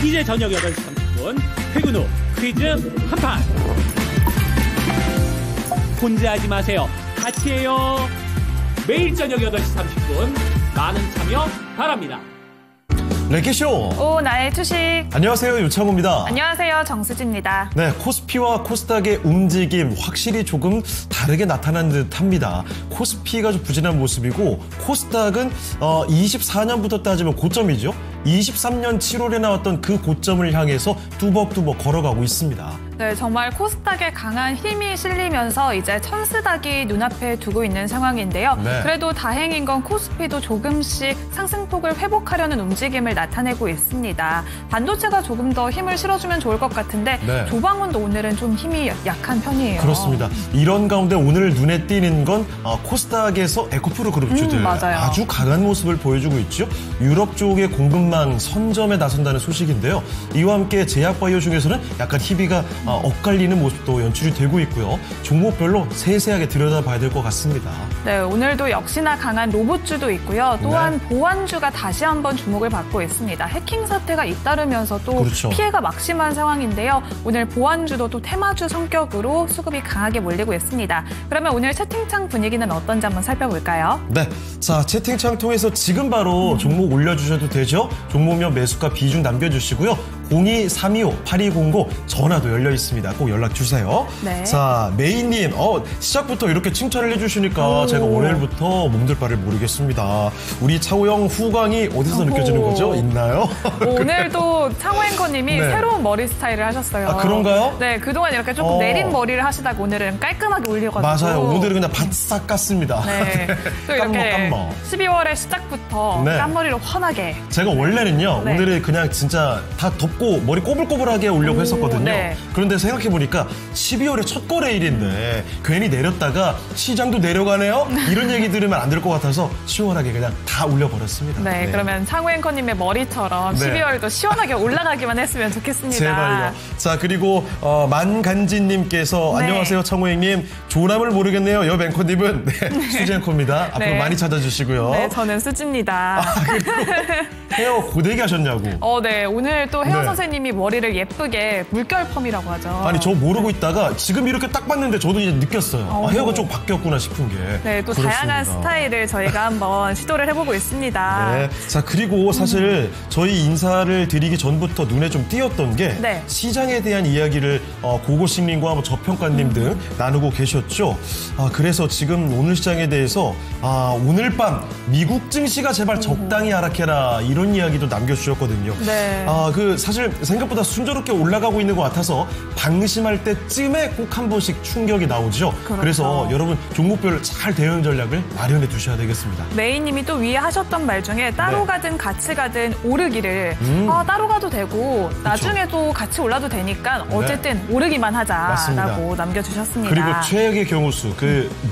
이제 저녁 8시 30분 퇴근 후 퀴즈 한판. 혼자 하지 마세요. 같이 해요. 매일 저녁 8시 30분 많은 참여 바랍니다. 레키쇼. 오, 나의 주식. 안녕하세요, 유창호입니다. 안녕하세요, 정수지입니다. 네, 코스피와 코스닥의 움직임 확실히 조금 다르게 나타난 듯합니다. 코스피가 좀 부진한 모습이고 코스닥은 24년부터 따지면 고점이죠. 23년 7월에 나왔던 그 고점을 향해서 뚜벅뚜벅 걸어가고 있습니다. 네, 정말 코스닥에 강한 힘이 실리면서 이제 천스닥이 눈앞에 두고 있는 상황인데요. 네. 그래도 다행인 건 코스피도 조금씩 상승폭을 회복하려는 움직임을 나타내고 있습니다. 반도체가 조금 더 힘을 실어주면 좋을 것 같은데 네. 조방원도 오늘은 좀 힘이 약한 편이에요. 그렇습니다. 이런 가운데 오늘 눈에 띄는 건 코스닥에서 에코프로 그룹주들 맞아요. 아주 강한 모습을 보여주고 있죠. 유럽 쪽의 공급망 선점에 나선다는 소식인데요. 이와 함께 제약바이오 중에서는 약간 희비가 엇갈리는 모습도 연출이 되고 있고요. 종목별로 세세하게 들여다봐야 될 것 같습니다. 네, 오늘도 역시나 강한 로봇주도 있고요. 또한 네. 보안주가 다시 한번 주목을 받고 있습니다. 해킹 사태가 잇따르면서 또 그렇죠. 피해가 막심한 상황인데요. 오늘 보안주도 또 테마주 성격으로 수급이 강하게 몰리고 있습니다. 그러면 오늘 채팅창 분위기는 어떤지 한번 살펴볼까요? 네, 자 채팅창 통해서 지금 바로 종목 올려주셔도 되죠. 종목명 매수가 비중 남겨주시고요. 02-325-8209 전화도 열려 있습니다. 꼭 연락 주세요. 네. 자, 메이님, 시작부터 이렇게 칭찬을 해주시니까 제가 오늘부터 몸둘 바를 모르겠습니다. 우리 차우영 후광이 어디서 느껴지는 거죠? 있나요? 오늘도 창호 앵커님이 네. 새로운 머리 스타일을 하셨어요. 아, 그런가요? 네, 그동안 이렇게 조금 내린 머리를 하시다가 오늘은 깔끔하게 올려가지고. 맞아요. 오늘은 그냥 바싹 깠습니다. 네. 또 이렇게 깜먹. 12월의 시작부터 네. 깐머리로 환하게. 제가 원래는요, 네. 오늘은 그냥 진짜 다 덮고 머리 꼬불꼬불하게 오려고 했었거든요. 네. 그런데 생각해보니까 12월의 첫 거래일인데 괜히 내렸다가 시장도 내려가네요? 이런 얘기 들으면 안 될 것 같아서 시원하게 그냥 다 올려버렸습니다. 네, 그러면 창호 앵커님의 머리처럼 네. 12월도 시원하게 올라가기만 했으면 좋겠습니다. 제발요. 자, 그리고 만간진님께서 네. 안녕하세요, 창호행님. 조남을 모르겠네요. 옆 앵커님은 수지 앵커입니다. 앞으로 네. 많이 찾아주시고요. 네, 저는 수지입니다. 그리고 헤어 고데기 하셨냐고. 네, 오늘 또 헤어 네. 선생님이 머리를 예쁘게 물결 펌이라고 하죠. 아니, 저 모르고 있다가 지금 이렇게 딱 봤는데 저도 이제 느꼈어요. 헤어가 좀 바뀌었구나 싶은 게. 네, 또 그렇습니다. 다양한 스타일을 저희가 한번 시도를 해보고 있습니다. 네. 자, 그리고 사실 저희 인사를 드리기 전부터 눈에 좀 띄었던 게 네. 시장에 대한 이야기를 고고싱님과 뭐 저평가님 등 나누고 계셨죠. 그래서 지금 오늘 시장에 대해서 오늘 밤 미국 증시가 제발 적당히 하락해라 이런 이야기도 남겨주셨거든요. 네. 사실 생각보다 순조롭게 올라가고 있는 것 같아서 방심할 때쯤에 꼭 한 번씩 충격이 나오죠. 그렇죠. 그래서 여러분 종목별 잘 대응 전략을 마련해 두셔야 되겠습니다. 메이님이 또 위에 하셨던 말 중에 따로 네. 가든 같이 가든 오르기를 따로 가도 되고 나중에도 같이 올라도 되니까 어쨌든 오르기만 하자라고 맞습니다. 남겨주셨습니다. 그리고 최악의 경우수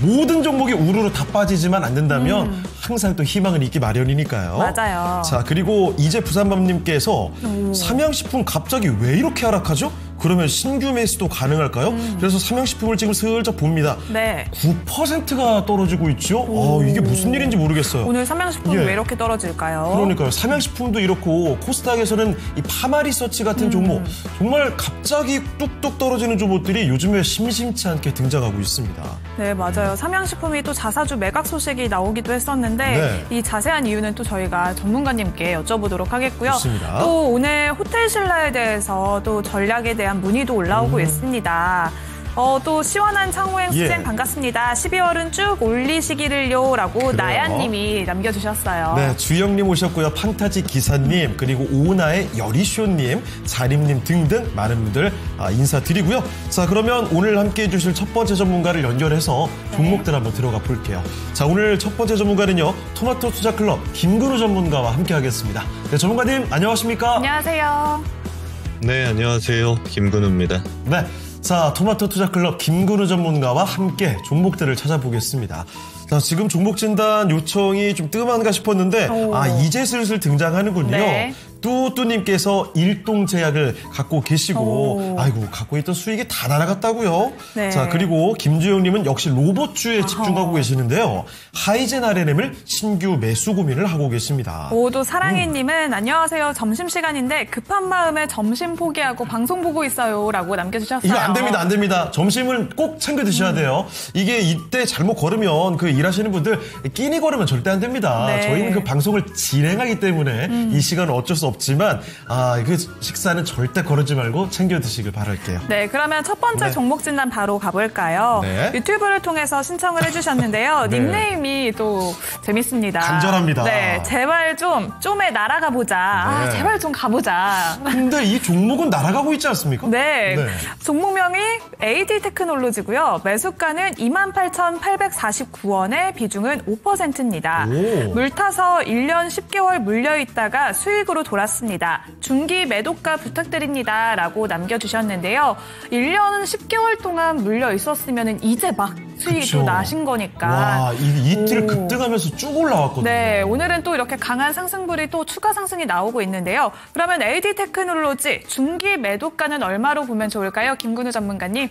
모든 종목이 우르르 다 빠지지만 않는다면 항상 또 희망은 있기 마련이니까요. 맞아요. 자, 그리고 이제 부산밤님께서 삼양식품 갑자기 왜 이렇게 하락하죠? 그러면 신규 매수도 가능할까요? 그래서 삼양식품을 지금 슬쩍 봅니다. 네. 9%가 떨어지고 있죠? 이게 무슨 일인지 모르겠어요. 오늘 삼양식품이 예. 왜 이렇게 떨어질까요? 그러니까요. 삼양식품도 이렇고 코스닥에서는 이 파마리서치 같은 종목 정말 갑자기 뚝뚝 떨어지는 종목들이 요즘에 심심치 않게 등장하고 있습니다. 네, 맞아요. 삼양식품이 또 자사주 매각 소식이 나오기도 했었는데 이 자세한 이유는 또 저희가 전문가님께 여쭤보도록 하겠고요. 좋습니다. 또 오늘 호텔 신라에 대해서 또 전략에 대한 문의도 올라오고 있습니다. 또 시원한 창호행 수생 반갑습니다. 12월은 쭉 올리시기를요 라고 나야님이 남겨주셨어요. 네, 주영님 오셨고요. 판타지 기사님, 그리고 오나의 여리쇼님, 자림님 등등 많은 분들 인사드리고요. 자, 그러면 오늘 함께해 주실 첫 번째 전문가를 연결해서 종목들 한번 들어가 볼게요. 자, 오늘 첫 번째 전문가는요. 토마토 투자클럽 김근우 전문가와 함께하겠습니다. 네, 전문가님 안녕하십니까? 안녕하세요. 네, 안녕하세요. 김근우입니다. 네. 자, 토마토 투자클럽 김근우 전문가와 함께 종목들을 찾아보겠습니다. 자, 지금 종목 진단 요청이 좀 뜸한가 싶었는데 이제 슬슬 등장하는군요. 네. 뚜뚜님께서 일동제약을 갖고 계시고, 아이고, 갖고 있던 수익이 다 날아갔다고요? 네. 자, 그리고 김주영님은 역시 로봇주에 집중하고 계시는데요. 하이젠 RNM을 신규 매수 고민을 하고 계십니다. 오도 사랑해님은 안녕하세요. 점심시간인데 급한 마음에 점심 포기하고 방송 보고 있어요. 라고 남겨주셨어요. 이거 안 됩니다, 안 됩니다. 점심을 꼭 챙겨 드셔야 돼요. 이게 이때 잘못 걸으면 그 일하시는 분들 끼니 걸으면 절대 안 됩니다. 네. 저희는 그 방송을 진행하기 때문에 이 시간은 어쩔 수 없지만 그 식사는 절대 거르지 말고 챙겨 드시길 바랄게요. 네, 그러면 첫 번째 네. 종목 진단 바로 가볼까요? 네. 유튜브를 통해서 신청을 해주셨는데요. 네. 닉네임이 또 재밌습니다. 간절합니다. 네, 제발 좀에 날아가 보자. 아, 네. 제발 좀 가보자. 근데 이 종목은 날아가고 있지 않습니까? 네. 네. 종목명이 AD 테크놀로지고요. 매수가는 28,849원에 비중은 5%입니다. 오. 물타서 1년 10개월 물려있다가 수익으로 돌았습니다. 중기 매도가 부탁드립니다. 라고 남겨주셨는데요. 1년 10개월 동안 물려있었으면 이제 막 수익이 그쵸. 또 나신 거니까. 와, 이틀 오. 급등하면서 쭉 올라왔거든요. 네, 오늘은 또 이렇게 강한 상승불이 또 추가 상승이 나오고 있는데요. 그러면 AD 테크놀로지 중기 매도가는 얼마로 보면 좋을까요? 김근우 전문가님.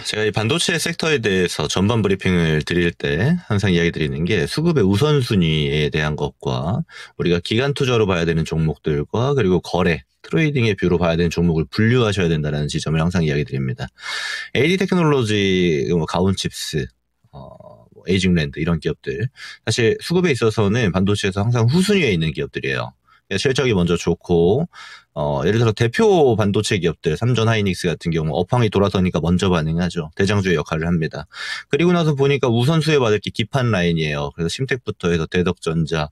제가 이 반도체 섹터에 대해서 전반 브리핑을 드릴 때 항상 이야기 드리는 게 수급의 우선순위에 대한 것과 우리가 기간 투자로 봐야 되는 종목들과 그리고 거래, 트레이딩의 뷰로 봐야 되는 종목을 분류하셔야 된다는 지점을 항상 이야기 드립니다. AD 테크놀로지, 가온칩스, 에이징랜드 이런 기업들 사실 수급에 있어서는 반도체에서 항상 후순위에 있는 기업들이에요. 실적이 먼저 좋고 예를 들어 대표 반도체 기업들 삼전 하이닉스 같은 경우 업황이 돌아서니까 먼저 반응하죠. 대장주의 역할을 합니다. 그리고 나서 보니까 우선수혜 받을 게 기판 라인이에요. 그래서 심텍부터 해서 대덕전자,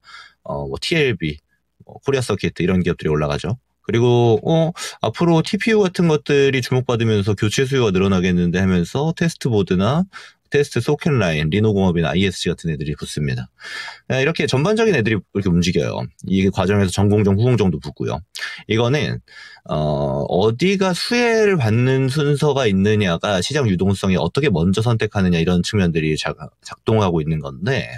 TLB, 코리아 서킷 이런 기업들이 올라가죠. 그리고 앞으로 TPU 같은 것들이 주목받으면서 교체 수요가 늘어나겠는데 하면서 테스트보드나 테스트 소켓 라인, 리노공업이나 ISG 같은 애들이 붙습니다. 이렇게 전반적인 애들이 이렇게 움직여요. 이 과정에서 전공정, 후공정도 붙고요. 이거는 어디가 수혜를 받는 순서가 있느냐가 시장 유동성이 어떻게 먼저 선택하느냐 이런 측면들이 작동하고 있는 건데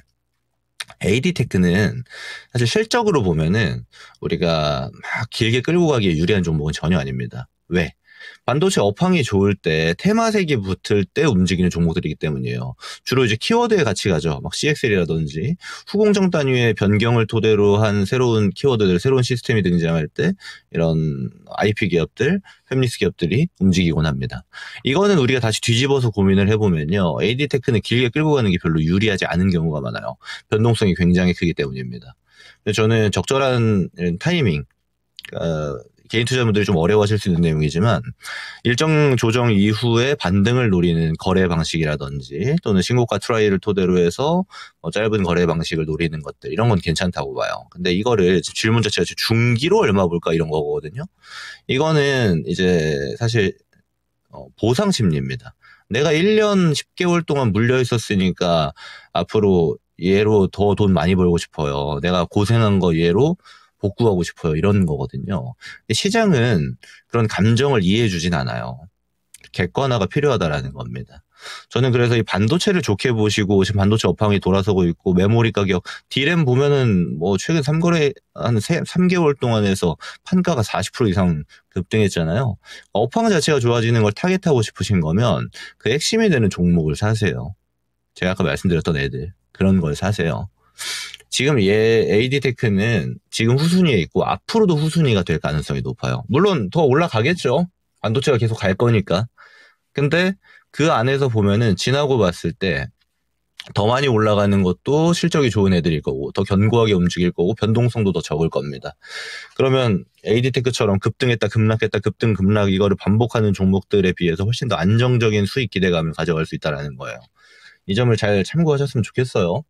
AD테크는 사실 실적으로 보면은 우리가 막 길게 끌고 가기에 유리한 종목은 전혀 아닙니다. 왜? 반도체 업황이 좋을 때 테마색이 붙을 때 움직이는 종목들이기 때문이에요. 주로 이제 키워드에 같이 가죠. 막 CXL이라든지 후공정 단위의 변경을 토대로 한 새로운 키워드들, 새로운 시스템이 등장할 때 이런 IP 기업들, 팹리스 기업들이 움직이곤 합니다. 이거는 우리가 다시 뒤집어서 고민을 해보면요. AD테크는 길게 끌고 가는 게 별로 유리하지 않은 경우가 많아요. 변동성이 굉장히 크기 때문입니다. 저는 적절한 타이밍, 개인 투자자분들이 좀 어려워하실 수 있는 내용이지만 일정 조정 이후에 반등을 노리는 거래 방식이라든지 또는 신고가 트라이를 토대로 해서 짧은 거래 방식을 노리는 것들 이런 건 괜찮다고 봐요. 근데 이거를 질문 자체가 중기로 얼마 볼까 이런 거거든요. 이거는 이제 사실 보상 심리입니다. 내가 1년 10개월 동안 물려 있었으니까 앞으로 얘로 더 돈 많이 벌고 싶어요. 내가 고생한 거 얘로 복구하고 싶어요. 이런 거거든요. 근데 시장은 그런 감정을 이해해 주진 않아요. 객관화가 필요하다라는 겁니다. 저는 그래서 이 반도체를 좋게 보시고 지금 반도체 업황이 돌아서고 있고 메모리 가격 D램 보면은 최근 3거래 한 3개월 동안 해서 판가가 40% 이상 급등했잖아요. 업황 자체가 좋아지는 걸 타겟하고 싶으신 거면 그 핵심이 되는 종목을 사세요. 제가 아까 말씀드렸던 애들 그런 걸 사세요. 지금 AD테크는 지금 후순위에 있고 앞으로도 후순위가 될 가능성이 높아요. 물론 더 올라가겠죠. 반도체가 계속 갈 거니까. 근데 그 안에서 보면은 지나고 봤을 때 더 많이 올라가는 것도 실적이 좋은 애들일 거고 더 견고하게 움직일 거고 변동성도 더 적을 겁니다. 그러면 AD테크처럼 급등했다 급락했다 급등 급락 이거를 반복하는 종목들에 비해서 훨씬 더 안정적인 수익 기대감을 가져갈 수 있다는 거예요. 이 점을 잘 참고하셨으면 좋겠어요.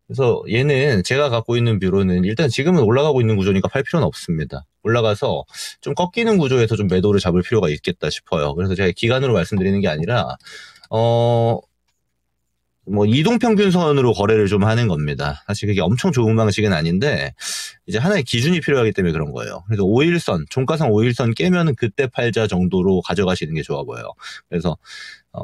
그래서 얘는 제가 갖고 있는 뷰로는 일단 지금은 올라가고 있는 구조니까 팔 필요는 없습니다. 올라가서 좀 꺾이는 구조에서 좀 매도를 잡을 필요가 있겠다 싶어요. 그래서 제가 기간으로 말씀드리는 게 아니라 이동평균선으로 거래를 좀 하는 겁니다. 사실 그게 엄청 좋은 방식은 아닌데 이제 하나의 기준이 필요하기 때문에 그런 거예요. 그래서 5일선, 종가상 5일선 깨면은 그때 팔자 정도로 가져가시는 게 좋아 보여요. 그래서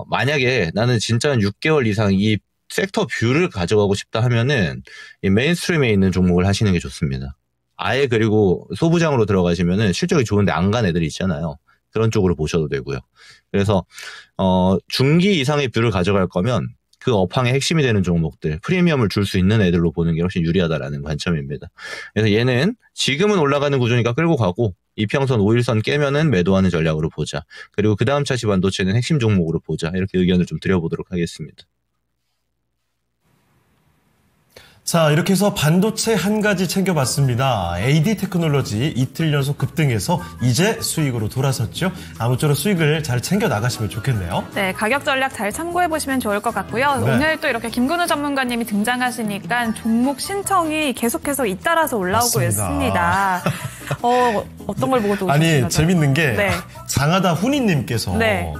만약에 나는 진짜 한 6개월 이상 이 섹터 뷰를 가져가고 싶다 하면은 이 메인스트림에 있는 종목을 하시는 게 좋습니다. 아예 그리고 소부장으로 들어가시면은 실적이 좋은데 안 간 애들이 있잖아요. 그런 쪽으로 보셔도 되고요. 그래서 중기 이상의 뷰를 가져갈 거면 그 업황의 핵심이 되는 종목들, 프리미엄을 줄 수 있는 애들로 보는 게 훨씬 유리하다라는 관점입니다. 그래서 얘는 지금은 올라가는 구조니까 끌고 가고 이평선 5일선 깨면은 매도하는 전략으로 보자. 그리고 그 다음 차시 반도체는 핵심 종목으로 보자. 이렇게 의견을 좀 드려보도록 하겠습니다. 자, 이렇게 해서 반도체 한 가지 챙겨봤습니다. AD 테크놀로지 이틀 연속 급등해서 이제 수익으로 돌아섰죠. 아무쪼록 수익을 잘 챙겨 나가시면 좋겠네요. 네, 가격 전략 잘 참고해보시면 좋을 것 같고요. 네. 오늘 또 이렇게 김근우 전문가님이 등장하시니까 종목 신청이 계속해서 잇따라서 올라오고 맞습니다. 있습니다. 어떤 걸 보고 또 아니, 오셨습니까? 재밌는 게 네. 장하다 훈이님께서 네.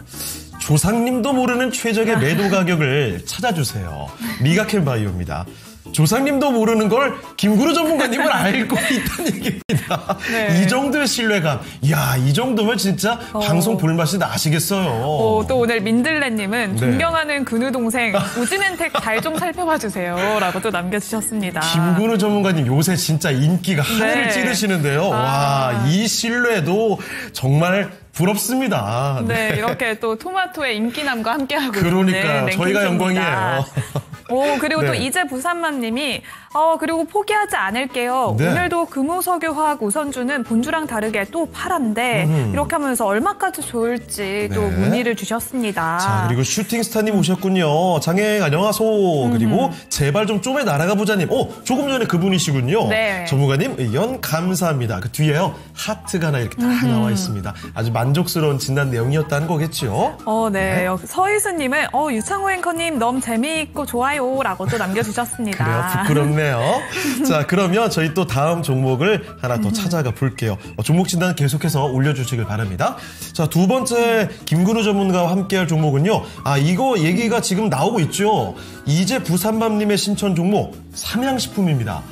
조상님도 모르는 최적의 매도 가격을 찾아주세요. 미가캔 바이오입니다. 조상님도 모르는 걸 김구루 전문가님은 알고 있다는 얘기입니다. 네. 이 정도의 신뢰감. 이야, 이 정도면 진짜 방송 볼맛이 나시겠어요. 또 오늘 민들레님은 네. 존경하는 근우 동생 우진은택 잘 좀 살펴봐 주세요라고 또 남겨주셨습니다. 김구루 전문가님 요새 진짜 인기가 하늘을 네. 찌르시는데요. 와, 이 신뢰도 정말 부럽습니다. 네, 이렇게 또 토마토의 인기남과 함께하고 그러니까요. 있는 저희가 랭킹쇼입니다. 영광이에요. 그리고 또 네. 이제 부산맘님이 그리고 포기하지 않을게요. 네. 오늘도 금호석유화학 우선주는 본주랑 다르게 또 파란데 이렇게 하면서 얼마까지 좋을지 또 네. 문의를 주셨습니다. 자, 그리고 슈팅스타님 오셨군요. 장애 안녕하소. 그리고 제발 좀 쪼매 날아가 보자님. 조금 전에 그분이시군요. 네. 전문가님 의견 감사합니다. 그 뒤에요. 하트가 하나 이렇게 다 나와 있습니다. 아주 만족스러운 진단 내용이었다는 거겠죠. 네. 서희수님은 유창호 앵커님 너무 재미있고 좋아요라고 또 남겨주셨습니다. 그래요. 부끄럽네요. 자, 그러면 저희 또 다음 종목을 하나 더 찾아가 볼게요. 종목 진단 계속해서 올려주시길 바랍니다. 자, 두 번째 김근우 전문가와 함께할 종목은요. 이거 얘기가 지금 나오고 있죠. 이제 부산맘님의 신청 종목 삼양식품입니다.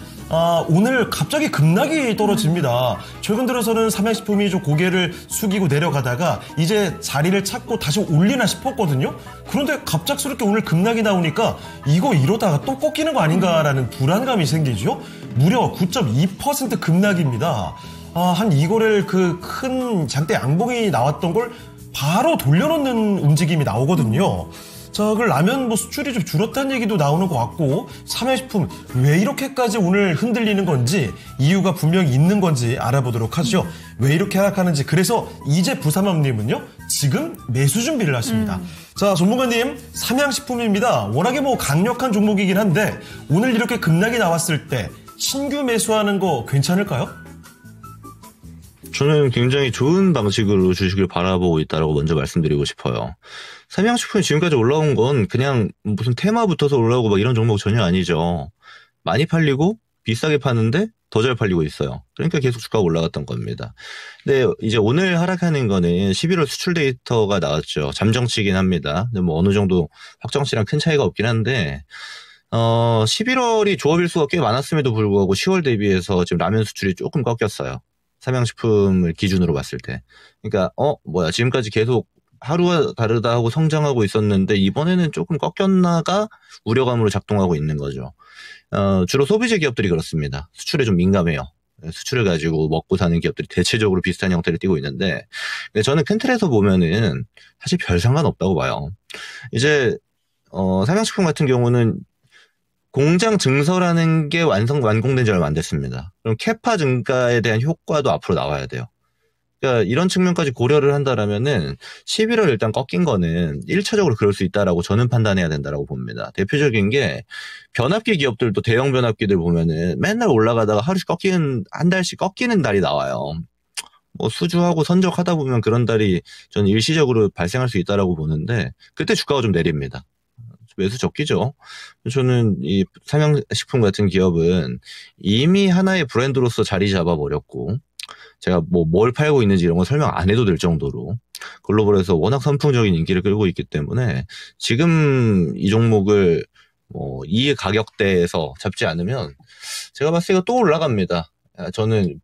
오늘 갑자기 급락이 떨어집니다. 최근 들어서는 삼양식품이 좀 고개를 숙이고 내려가다가 이제 자리를 찾고 다시 올리나 싶었거든요. 그런데 갑작스럽게 오늘 급락이 나오니까 이거 이러다가 또 꺾이는 거 아닌가라는 불안감이 생기죠. 무려 9.2% 급락입니다. 한 이거를 그 큰 장대 양봉이 나왔던 걸 바로 돌려놓는 움직임이 나오거든요. 자, 그러면 수출이 좀 줄었다는 얘기도 나오는 것 같고 삼양식품 왜 이렇게까지 오늘 흔들리는 건지 이유가 분명히 있는 건지 알아보도록 하죠. 왜 이렇게 하락하는지. 그래서 이제 부산맘님은요 지금 매수 준비를 하십니다. 자, 전문가님 삼양식품입니다. 워낙에 강력한 종목이긴 한데 오늘 이렇게 급락이 나왔을 때 신규 매수하는 거 괜찮을까요? 저는 굉장히 좋은 방식으로 주식을 바라보고 있다고 먼저 말씀드리고 싶어요. 삼양식품이 지금까지 올라온 건 그냥 무슨 테마 붙어서 올라오고 막 이런 종목 전혀 아니죠. 많이 팔리고 비싸게 파는데 더 잘 팔리고 있어요. 그러니까 계속 주가가 올라갔던 겁니다. 근데 이제 오늘 하락하는 거는 11월 수출 데이터가 나왔죠. 잠정치긴 합니다. 근데 어느 정도 확정치랑 큰 차이가 없긴 한데 11월이 조업일수가 꽤 많았음에도 불구하고 10월 대비해서 지금 라면 수출이 조금 꺾였어요. 삼양식품을 기준으로 봤을 때. 그러니까 지금까지 계속 하루가 다르다 하고 성장하고 있었는데 이번에는 조금 꺾였나가 우려감으로 작동하고 있는 거죠. 주로 소비재 기업들이 그렇습니다. 수출에 좀 민감해요. 수출을 가지고 먹고 사는 기업들이 대체적으로 비슷한 형태를 띠고 있는데 저는 큰 틀에서 보면은 사실 별 상관없다고 봐요. 이제 삼양식품 같은 경우는 공장 증설하는 게 완공된 지 얼마 안 됐습니다. 그럼 캐파 증가에 대한 효과도 앞으로 나와야 돼요. 그러니까 이런 측면까지 고려를 한다라면은 11월 일단 꺾인 거는 1차적으로 그럴 수 있다라고 저는 판단해야 된다라고 봅니다. 대표적인 게 변압기 기업들도 대형 변압기들 보면은 맨날 올라가다가 하루씩 한 달씩 꺾이는 달이 나와요. 수주하고 선적하다 보면 그런 달이 저는 일시적으로 발생할 수 있다라고 보는데 그때 주가가 좀 내립니다. 매수 적기죠. 저는 이 삼양식품 같은 기업은 이미 하나의 브랜드로서 자리 잡아버렸고 제가 뭘 팔고 있는지 이런 거 설명 안 해도 될 정도로 글로벌에서 워낙 선풍적인 인기를 끌고 있기 때문에 지금 이 종목을 이 가격대에서 잡지 않으면 제가 봤을 때 또 올라갑니다. 저는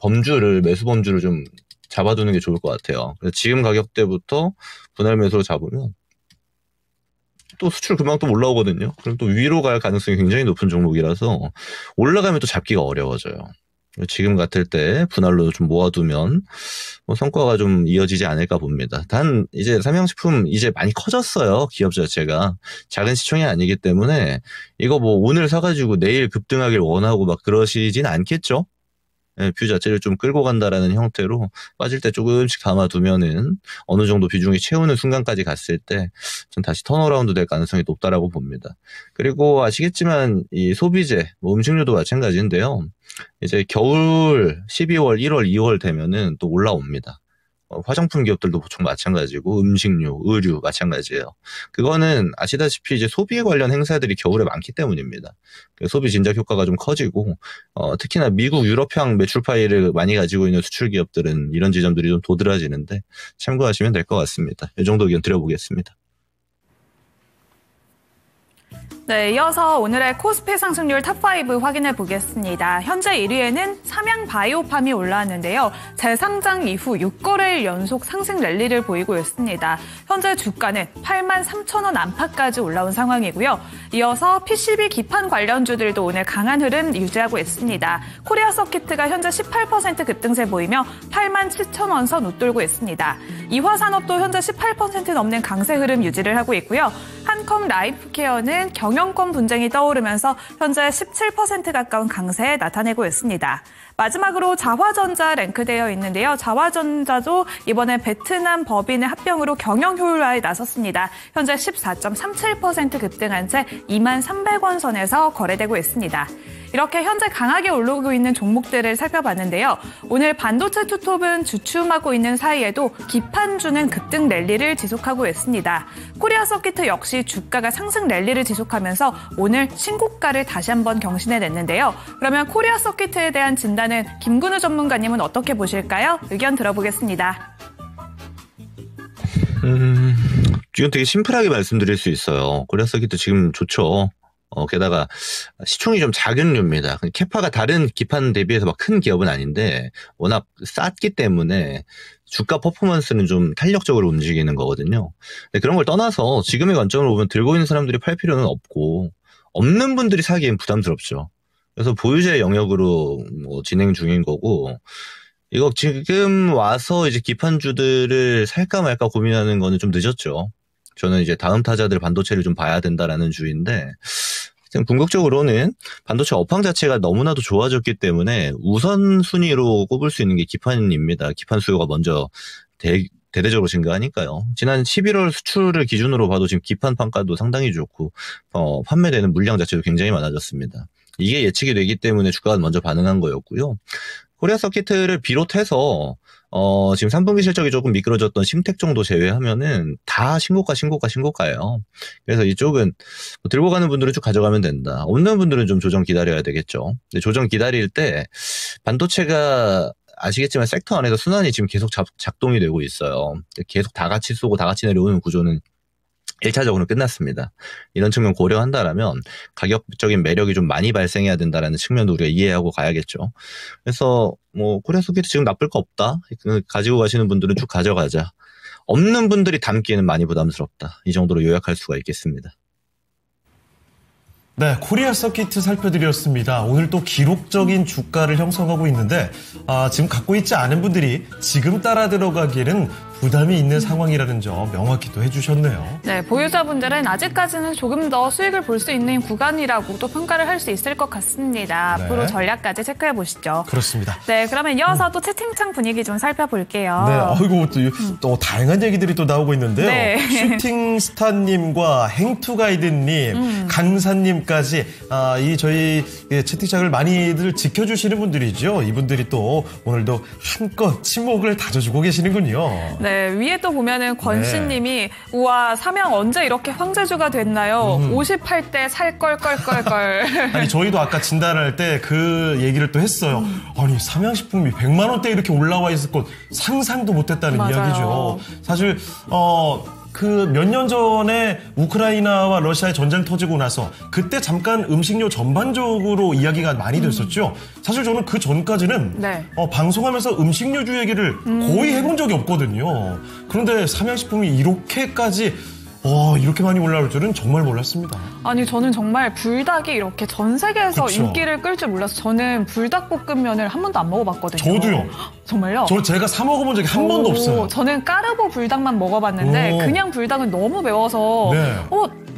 매수 범주를 좀 잡아두는 게 좋을 것 같아요. 그래서 지금 가격대부터 분할 매수로 잡으면 또 수출 금방 또 올라오거든요. 그럼 또 위로 갈 가능성이 굉장히 높은 종목이라서 올라가면 또 잡기가 어려워져요. 지금 같을 때 분할로 좀 모아두면 뭐 성과가 좀 이어지지 않을까 봅니다. 단 이제 삼양식품 이제 많이 커졌어요. 기업 자체가 작은 시총이 아니기 때문에 이거 뭐 오늘 사가지고 내일 급등하길 원하고 막 그러시진 않겠죠. 뷰 자체를 좀 끌고 간다라는 형태로 빠질 때 조금씩 감아두면은 어느 정도 비중이 채우는 순간까지 갔을 때 좀 다시 턴어라운드 될 가능성이 높다라고 봅니다. 그리고 아시겠지만 이 소비재, 뭐 음식료도 마찬가지인데요. 이제 겨울 12월, 1월, 2월 되면은 또 올라옵니다. 화장품 기업들도 보통 마찬가지고 음식료, 의류 마찬가지예요. 그거는 아시다시피 이제 소비에 관련 행사들이 겨울에 많기 때문입니다. 소비 진작 효과가 좀 커지고 특히나 미국, 유럽향 매출 파이를 많이 가지고 있는 수출 기업들은 이런 지점들이 좀 도드라지는데 참고하시면 될 것 같습니다. 이 정도 의견 드려보겠습니다. 네, 이어서 오늘의 코스피 상승률 탑5 확인해 보겠습니다. 현재 1위에는 삼양바이오팜이 올라왔는데요. 재상장 이후 6거래일 연속 상승 랠리를 보이고 있습니다. 현재 주가는 83,000원 안팎까지 올라온 상황이고요. 이어서 PCB 기판 관련주들도 오늘 강한 흐름 유지하고 있습니다. 코리아 서키트가 현재 18% 급등세 보이며 87,000원 선 웃돌고 있습니다. 이화산업도 현재 18% 넘는 강세 흐름 유지를 하고 있고요. 한컴 라이프케어는 경영권 분쟁이 떠오르면서 현재 17% 가까운 강세에 나타내고 있습니다. 마지막으로 자화전자 랭크되어 있는데요. 자화전자도 이번에 베트남 법인의 합병으로 경영 효율화에 나섰습니다. 현재 14.37% 급등한 채 23,300원 선에서 거래되고 있습니다. 이렇게 현재 강하게 오르고 있는 종목들을 살펴봤는데요. 오늘 반도체 투톱은 주춤하고 있는 사이에도 기판주는 급등 랠리를 지속하고 있습니다. 코리아 서키트 역시 주가가 상승 랠리를 지속하면서 오늘 신고가를 다시 한번 경신해냈는데요. 그러면 코리아 서키트에 대한 진단은 김근우 전문가님은 어떻게 보실까요? 의견 들어보겠습니다. 지금 되게 심플하게 말씀드릴 수 있어요. 코리아 서키트 지금 좋죠. 게다가 시총이 좀 작은 류입니다. 캐파가 다른 기판 대비해서 막 큰 기업은 아닌데 워낙 쌌기 때문에 주가 퍼포먼스는 좀 탄력적으로 움직이는 거거든요. 근데 그런 걸 떠나서 지금의 관점으로 보면 들고 있는 사람들이 팔 필요는 없고 없는 분들이 사기엔 부담스럽죠. 그래서 보유제 영역으로 뭐 진행 중인 거고 이거 지금 와서 이제 기판주들을 살까 말까 고민하는 거는 좀 늦었죠. 저는 이제 다음 타자들 반도체를 좀 봐야 된다라는 주의인데 궁극적으로는 반도체 업황 자체가 너무나도 좋아졌기 때문에 우선순위로 꼽을 수 있는 게 기판입니다. 기판 수요가 먼저 대대적으로 증가하니까요. 지난 11월 수출을 기준으로 봐도 지금 기판 판가도 상당히 좋고 판매되는 물량 자체도 굉장히 많아졌습니다. 이게 예측이 되기 때문에 주가가 먼저 반응한 거였고요. 코리아 서키트를 비롯해서 지금 3분기 실적이 조금 미끄러졌던 심텍 정도 제외하면은 다 신고가예요. 그래서 이쪽은 들고 가는 분들은 쭉 가져가면 된다. 없는 분들은 좀 조정 기다려야 되겠죠. 근데 조정 기다릴 때 반도체가 아시겠지만 섹터 안에서 순환이 지금 계속 작동이 되고 있어요. 계속 다 같이 쏘고 다 같이 내려오는 구조는 1차적으로 끝났습니다. 이런 측면 고려한다라면 가격적인 매력이 좀 많이 발생해야 된다라는 측면도 우리가 이해하고 가야겠죠. 그래서 뭐 코리아 서키트 지금 나쁠 거 없다. 가지고 가시는 분들은 쭉 가져가자. 없는 분들이 담기에는 많이 부담스럽다. 이 정도로 요약할 수가 있겠습니다. 네, 코리아 서키트 살펴드렸습니다. 오늘 또 기록적인 주가를 형성하고 있는데 지금 갖고 있지 않은 분들이 지금 따라 들어가기에는 부담이 있는 상황이라는 점 명확히 또 해주셨네요. 네, 보유자분들은 아직까지는 조금 더 수익을 볼 수 있는 구간이라고 또 평가를 할 수 있을 것 같습니다. 네. 앞으로 전략까지 체크해 보시죠. 그렇습니다. 네, 그러면 이어서 또 채팅창 분위기 좀 살펴볼게요. 네, 아이고 또 다양한 얘기들이 또 나오고 있는데요. 네. 슈팅스타님과 행투가이드님, 강사님까지 이 저희 채팅창을 많이들 지켜주시는 분들이죠. 이분들이 또 오늘도 한껏 침묵을 다져주고 계시는군요. 네, 위에 또 보면은 권씨님이 우와 삼양 언제 이렇게 황제주가 됐나요? 58대 살 껄껄껄껄. 아니 저희도 아까 진단할 때 그 얘기를 또 했어요. 아니 삼양식품이 100만 원대 이렇게 올라와 있을 것 상상도 못했다는 맞아요. 이야기죠. 사실 그 몇 년 전에 우크라이나와 러시아의 전쟁 터지고 나서 그때 잠깐 음식료 전반적으로 이야기가 많이 됐었죠. 사실 저는 그 전까지는 네. 방송하면서 음식료주 얘기를 거의 해본 적이 없거든요. 그런데 삼양식품이 이렇게까지 이렇게 많이 올라올 줄은 정말 몰랐습니다. 아니 저는 정말 불닭이 이렇게 전 세계에서 그쵸. 인기를 끌 줄 몰라서 저는 불닭볶음면을 한 번도 안 먹어봤거든요. 저도요. 정말요? 제가 사 먹어본 적이 한 번도 없어요. 저는 까르보 불닭만 먹어봤는데 그냥 불닭은 너무 매워서 네.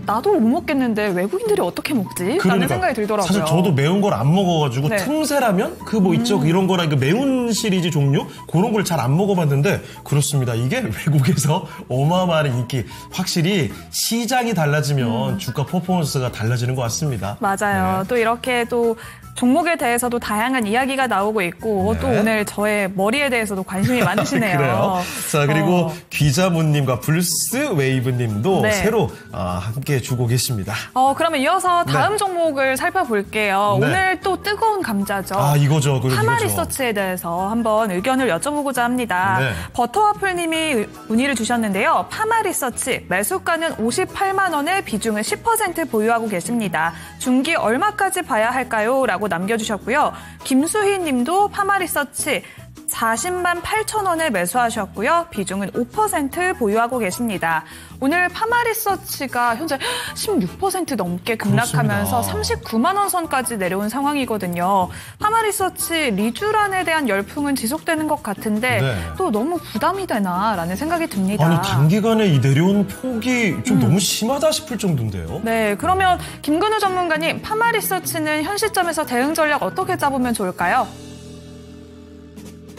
나도 못 먹겠는데 외국인들이 어떻게 먹지? 라는 생각이 들더라고요. 사실 저도 매운 걸 안 먹어가지고 네. 틈새라면 있죠. 이런 거랑 매운 시리즈 종류 그런 걸 잘 안 먹어봤는데 그렇습니다. 이게 외국에서 어마어마한 인기. 확실히 시장이 달라지면 주가 퍼포먼스가 달라지는 것 같습니다. 맞아요. 네. 또 이렇게 또 종목에 대해서도 다양한 이야기가 나오고 있고 네. 또 오늘 저의 머리에 대해서도 관심이 많으시네요. 그래요. 자, 그리고 귀자문님과 블스웨이브님도 네. 새로 함께 주고 계십니다. 그러면 이어서 다음 네. 종목을 살펴볼게요. 네. 오늘 또 뜨거운 감자죠. 이거죠. 파마리서치에 대해서 한번 의견을 여쭤보고자 합니다. 네. 버터와플님이 문의를 주셨는데요. 파마리서치 매수가는 58만 원에 비중을 10% 보유하고 계십니다. 중기 얼마까지 봐야 할까요? 라고 남겨주셨고요. 김수희 님도 파마리서치 40만 8천 원에 매수하셨고요. 비중은 5% 보유하고 계십니다. 오늘 파마리서치가 현재 16% 넘게 급락하면서 그렇습니다. 39만 원 선까지 내려온 상황이거든요. 파마리서치 리쥬란에 대한 열풍은 지속되는 것 같은데 네. 또 너무 부담이 되나라는 생각이 듭니다. 아니 단기간에 이 내려온 폭이 좀 너무 심하다 싶을 정도인데요. 네, 그러면 김근우 전문가님, 파마리서치는 현 시점에서 대응 전략 어떻게 짜보면 좋을까요?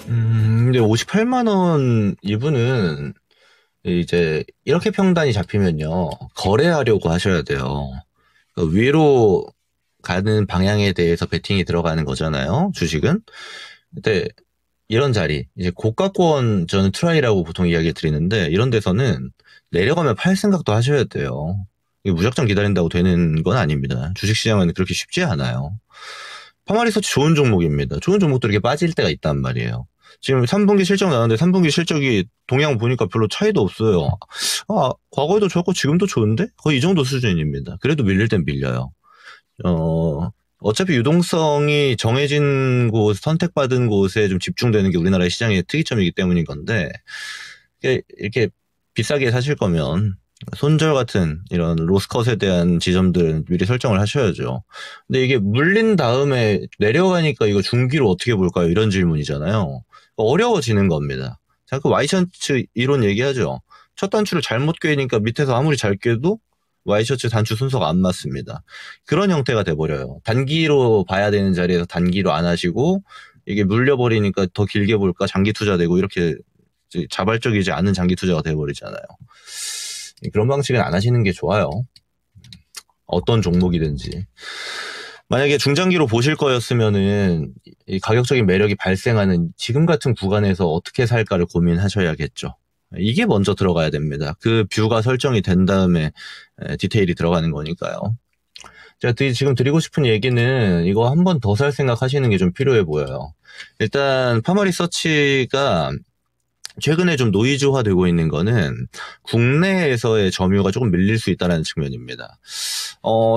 근데 58만 원 이분은 이제 이렇게 평단이 잡히면요. 거래하려고 하셔야 돼요. 위로 가는 방향에 대해서 베팅이 들어가는 거잖아요. 주식은. 근데 이런 자리, 이제 고가권 저는 트라이라고 보통 이야기 드리는데 이런 데서는 내려가면 팔 생각도 하셔야 돼요. 이게 무작정 기다린다고 되는 건 아닙니다. 주식시장은 그렇게 쉽지 않아요. 파마리서치 좋은 종목입니다. 좋은 종목도 이렇게 빠질 때가 있단 말이에요. 지금 3분기 실적 나왔는데 3분기 실적이 동향 보니까 별로 차이도 없어요. 과거에도 좋았고 지금도 좋은데? 거의 이 정도 수준입니다. 그래도 밀릴 땐 밀려요. 어차피 유동성이 정해진 곳, 선택받은 곳에 좀 집중되는 게 우리나라의 시장의 특이점이기 때문인 건데, 이렇게 비싸게 사실 거면 손절 같은 이런 로스컷에 대한 지점들은 미리 설정을 하셔야죠. 근데 이게 물린 다음에 내려가니까 이거 중기로 어떻게 볼까요? 이런 질문이잖아요. 어려워지는 겁니다. 자, 그 와이셔츠 이론 얘기하죠. 첫 단추를 잘못 꿰니까 밑에서 아무리 잘 꿰도 와이셔츠 단추 순서가 안 맞습니다. 그런 형태가 돼버려요. 단기로 봐야 되는 자리에서 단기로 안 하시고 이게 물려버리니까 더 길게 볼까 장기 투자되고 이렇게 자발적이지 않은 장기 투자가 돼버리잖아요. 그런 방식은 안 하시는 게 좋아요. 어떤 종목이든지. 만약에 중장기로 보실 거였으면은 이 가격적인 매력이 발생하는 지금 같은 구간에서 어떻게 살까를 고민하셔야겠죠. 이게 먼저 들어가야 됩니다. 그 뷰가 설정이 된 다음에 디테일이 들어가는 거니까요. 제가 지금 드리고 싶은 얘기는 이거 한 번 더 살 생각 하시는 게 좀 필요해 보여요. 일단 파마리서치가 최근에 좀 노이즈화되고 있는 거는 국내에서의 점유가 조금 밀릴 수 있다는 측면입니다.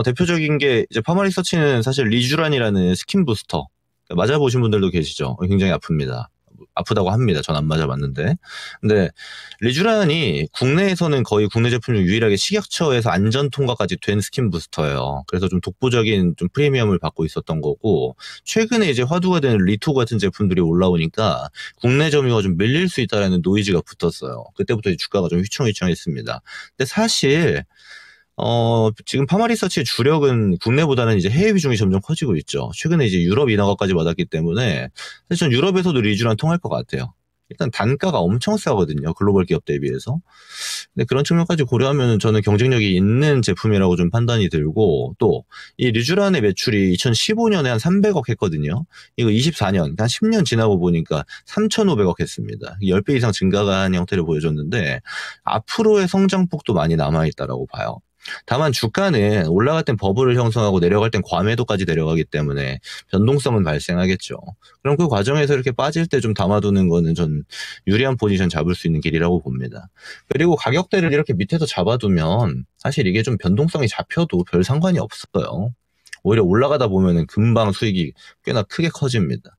대표적인 게 이제 파마리서치는 사실 리쥬란이라는 스킨 부스터 맞아보신 분들도 계시죠. 굉장히 아픕니다. 아프다고 합니다. 전 안 맞아봤는데. 근데 리쥬란이 국내에서는 거의 국내 제품 중 유일하게 식약처에서 안전 통과까지 된 스킨 부스터예요. 그래서 좀 독보적인 좀 프리미엄을 받고 있었던 거고, 최근에 이제 화두가 되는 리토 같은 제품들이 올라오니까 국내 점유가 좀 밀릴 수 있다라는 노이즈가 붙었어요. 그때부터 주가가 좀 휘청휘청했습니다. 근데 사실 지금 파마리서치의 주력은 국내보다는 이제 해외 비중이 점점 커지고 있죠. 최근에 이제 유럽 인허가까지 받았기 때문에 사실 전 유럽에서도 리쥬란 통할 것 같아요. 일단 단가가 엄청 싸거든요. 글로벌 기업 대비해서. 근데 그런 측면까지 고려하면 저는 경쟁력이 있는 제품이라고 좀 판단이 들고, 또 이 리쥬란의 매출이 2015년에 한 300억 했거든요. 이거 24년, 한 10년 지나고 보니까 3,500억 했습니다. 10배 이상 증가가 한 형태를 보여줬는데 앞으로의 성장폭도 많이 남아있다라고 봐요. 다만 주가는 올라갈 땐 버블을 형성하고 내려갈 땐 과매도까지 내려가기 때문에 변동성은 발생하겠죠. 그럼 그 과정에서 이렇게 빠질 때 좀 담아두는 거는 전 유리한 포지션 잡을 수 있는 길이라고 봅니다. 그리고 가격대를 이렇게 밑에서 잡아두면 사실 이게 좀 변동성이 잡혀도 별 상관이 없어요. 오히려 올라가다 보면은 금방 수익이 꽤나 크게 커집니다.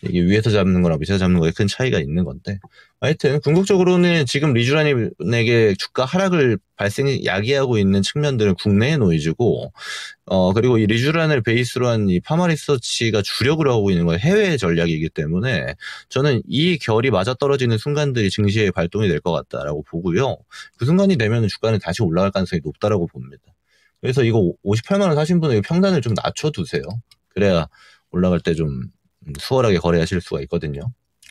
이게 위에서 잡는 거랑 밑에서 잡는 거에 큰 차이가 있는 건데, 하여튼 궁극적으로는 지금 리쥬란에게 주가 하락을 야기하고 있는 측면들은 국내의 노이즈고, 그리고 이 리쥬란을 베이스로 한 이 파마 리서치가 주력으로 하고 있는 건 해외 전략이기 때문에 저는 이 결이 맞아떨어지는 순간들이 증시에 발동이 될 것 같다라고 보고요. 그 순간이 되면 주가는 다시 올라갈 가능성이 높다라고 봅니다. 그래서 이거 58만 원 사신 분은 평단을 좀 낮춰두세요. 그래야 올라갈 때 좀 수월하게 거래하실 수가 있거든요.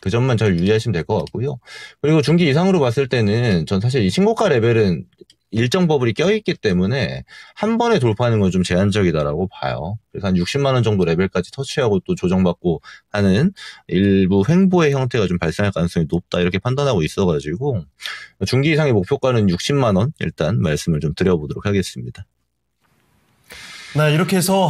그 점만 잘 유의하시면 될 것 같고요. 그리고 중기 이상으로 봤을 때는 전 사실 이 신고가 레벨은 일정 버블이 껴있기 때문에 한 번에 돌파하는 건 좀 제한적이다라고 봐요. 그래서 한 60만 원 정도 레벨까지 터치하고 또 조정받고 하는 일부 횡보의 형태가 좀 발생할 가능성이 높다 이렇게 판단하고 있어가지고 중기 이상의 목표가는 60만 원 일단 말씀을 좀 드려보도록 하겠습니다. 네, 이렇게 해서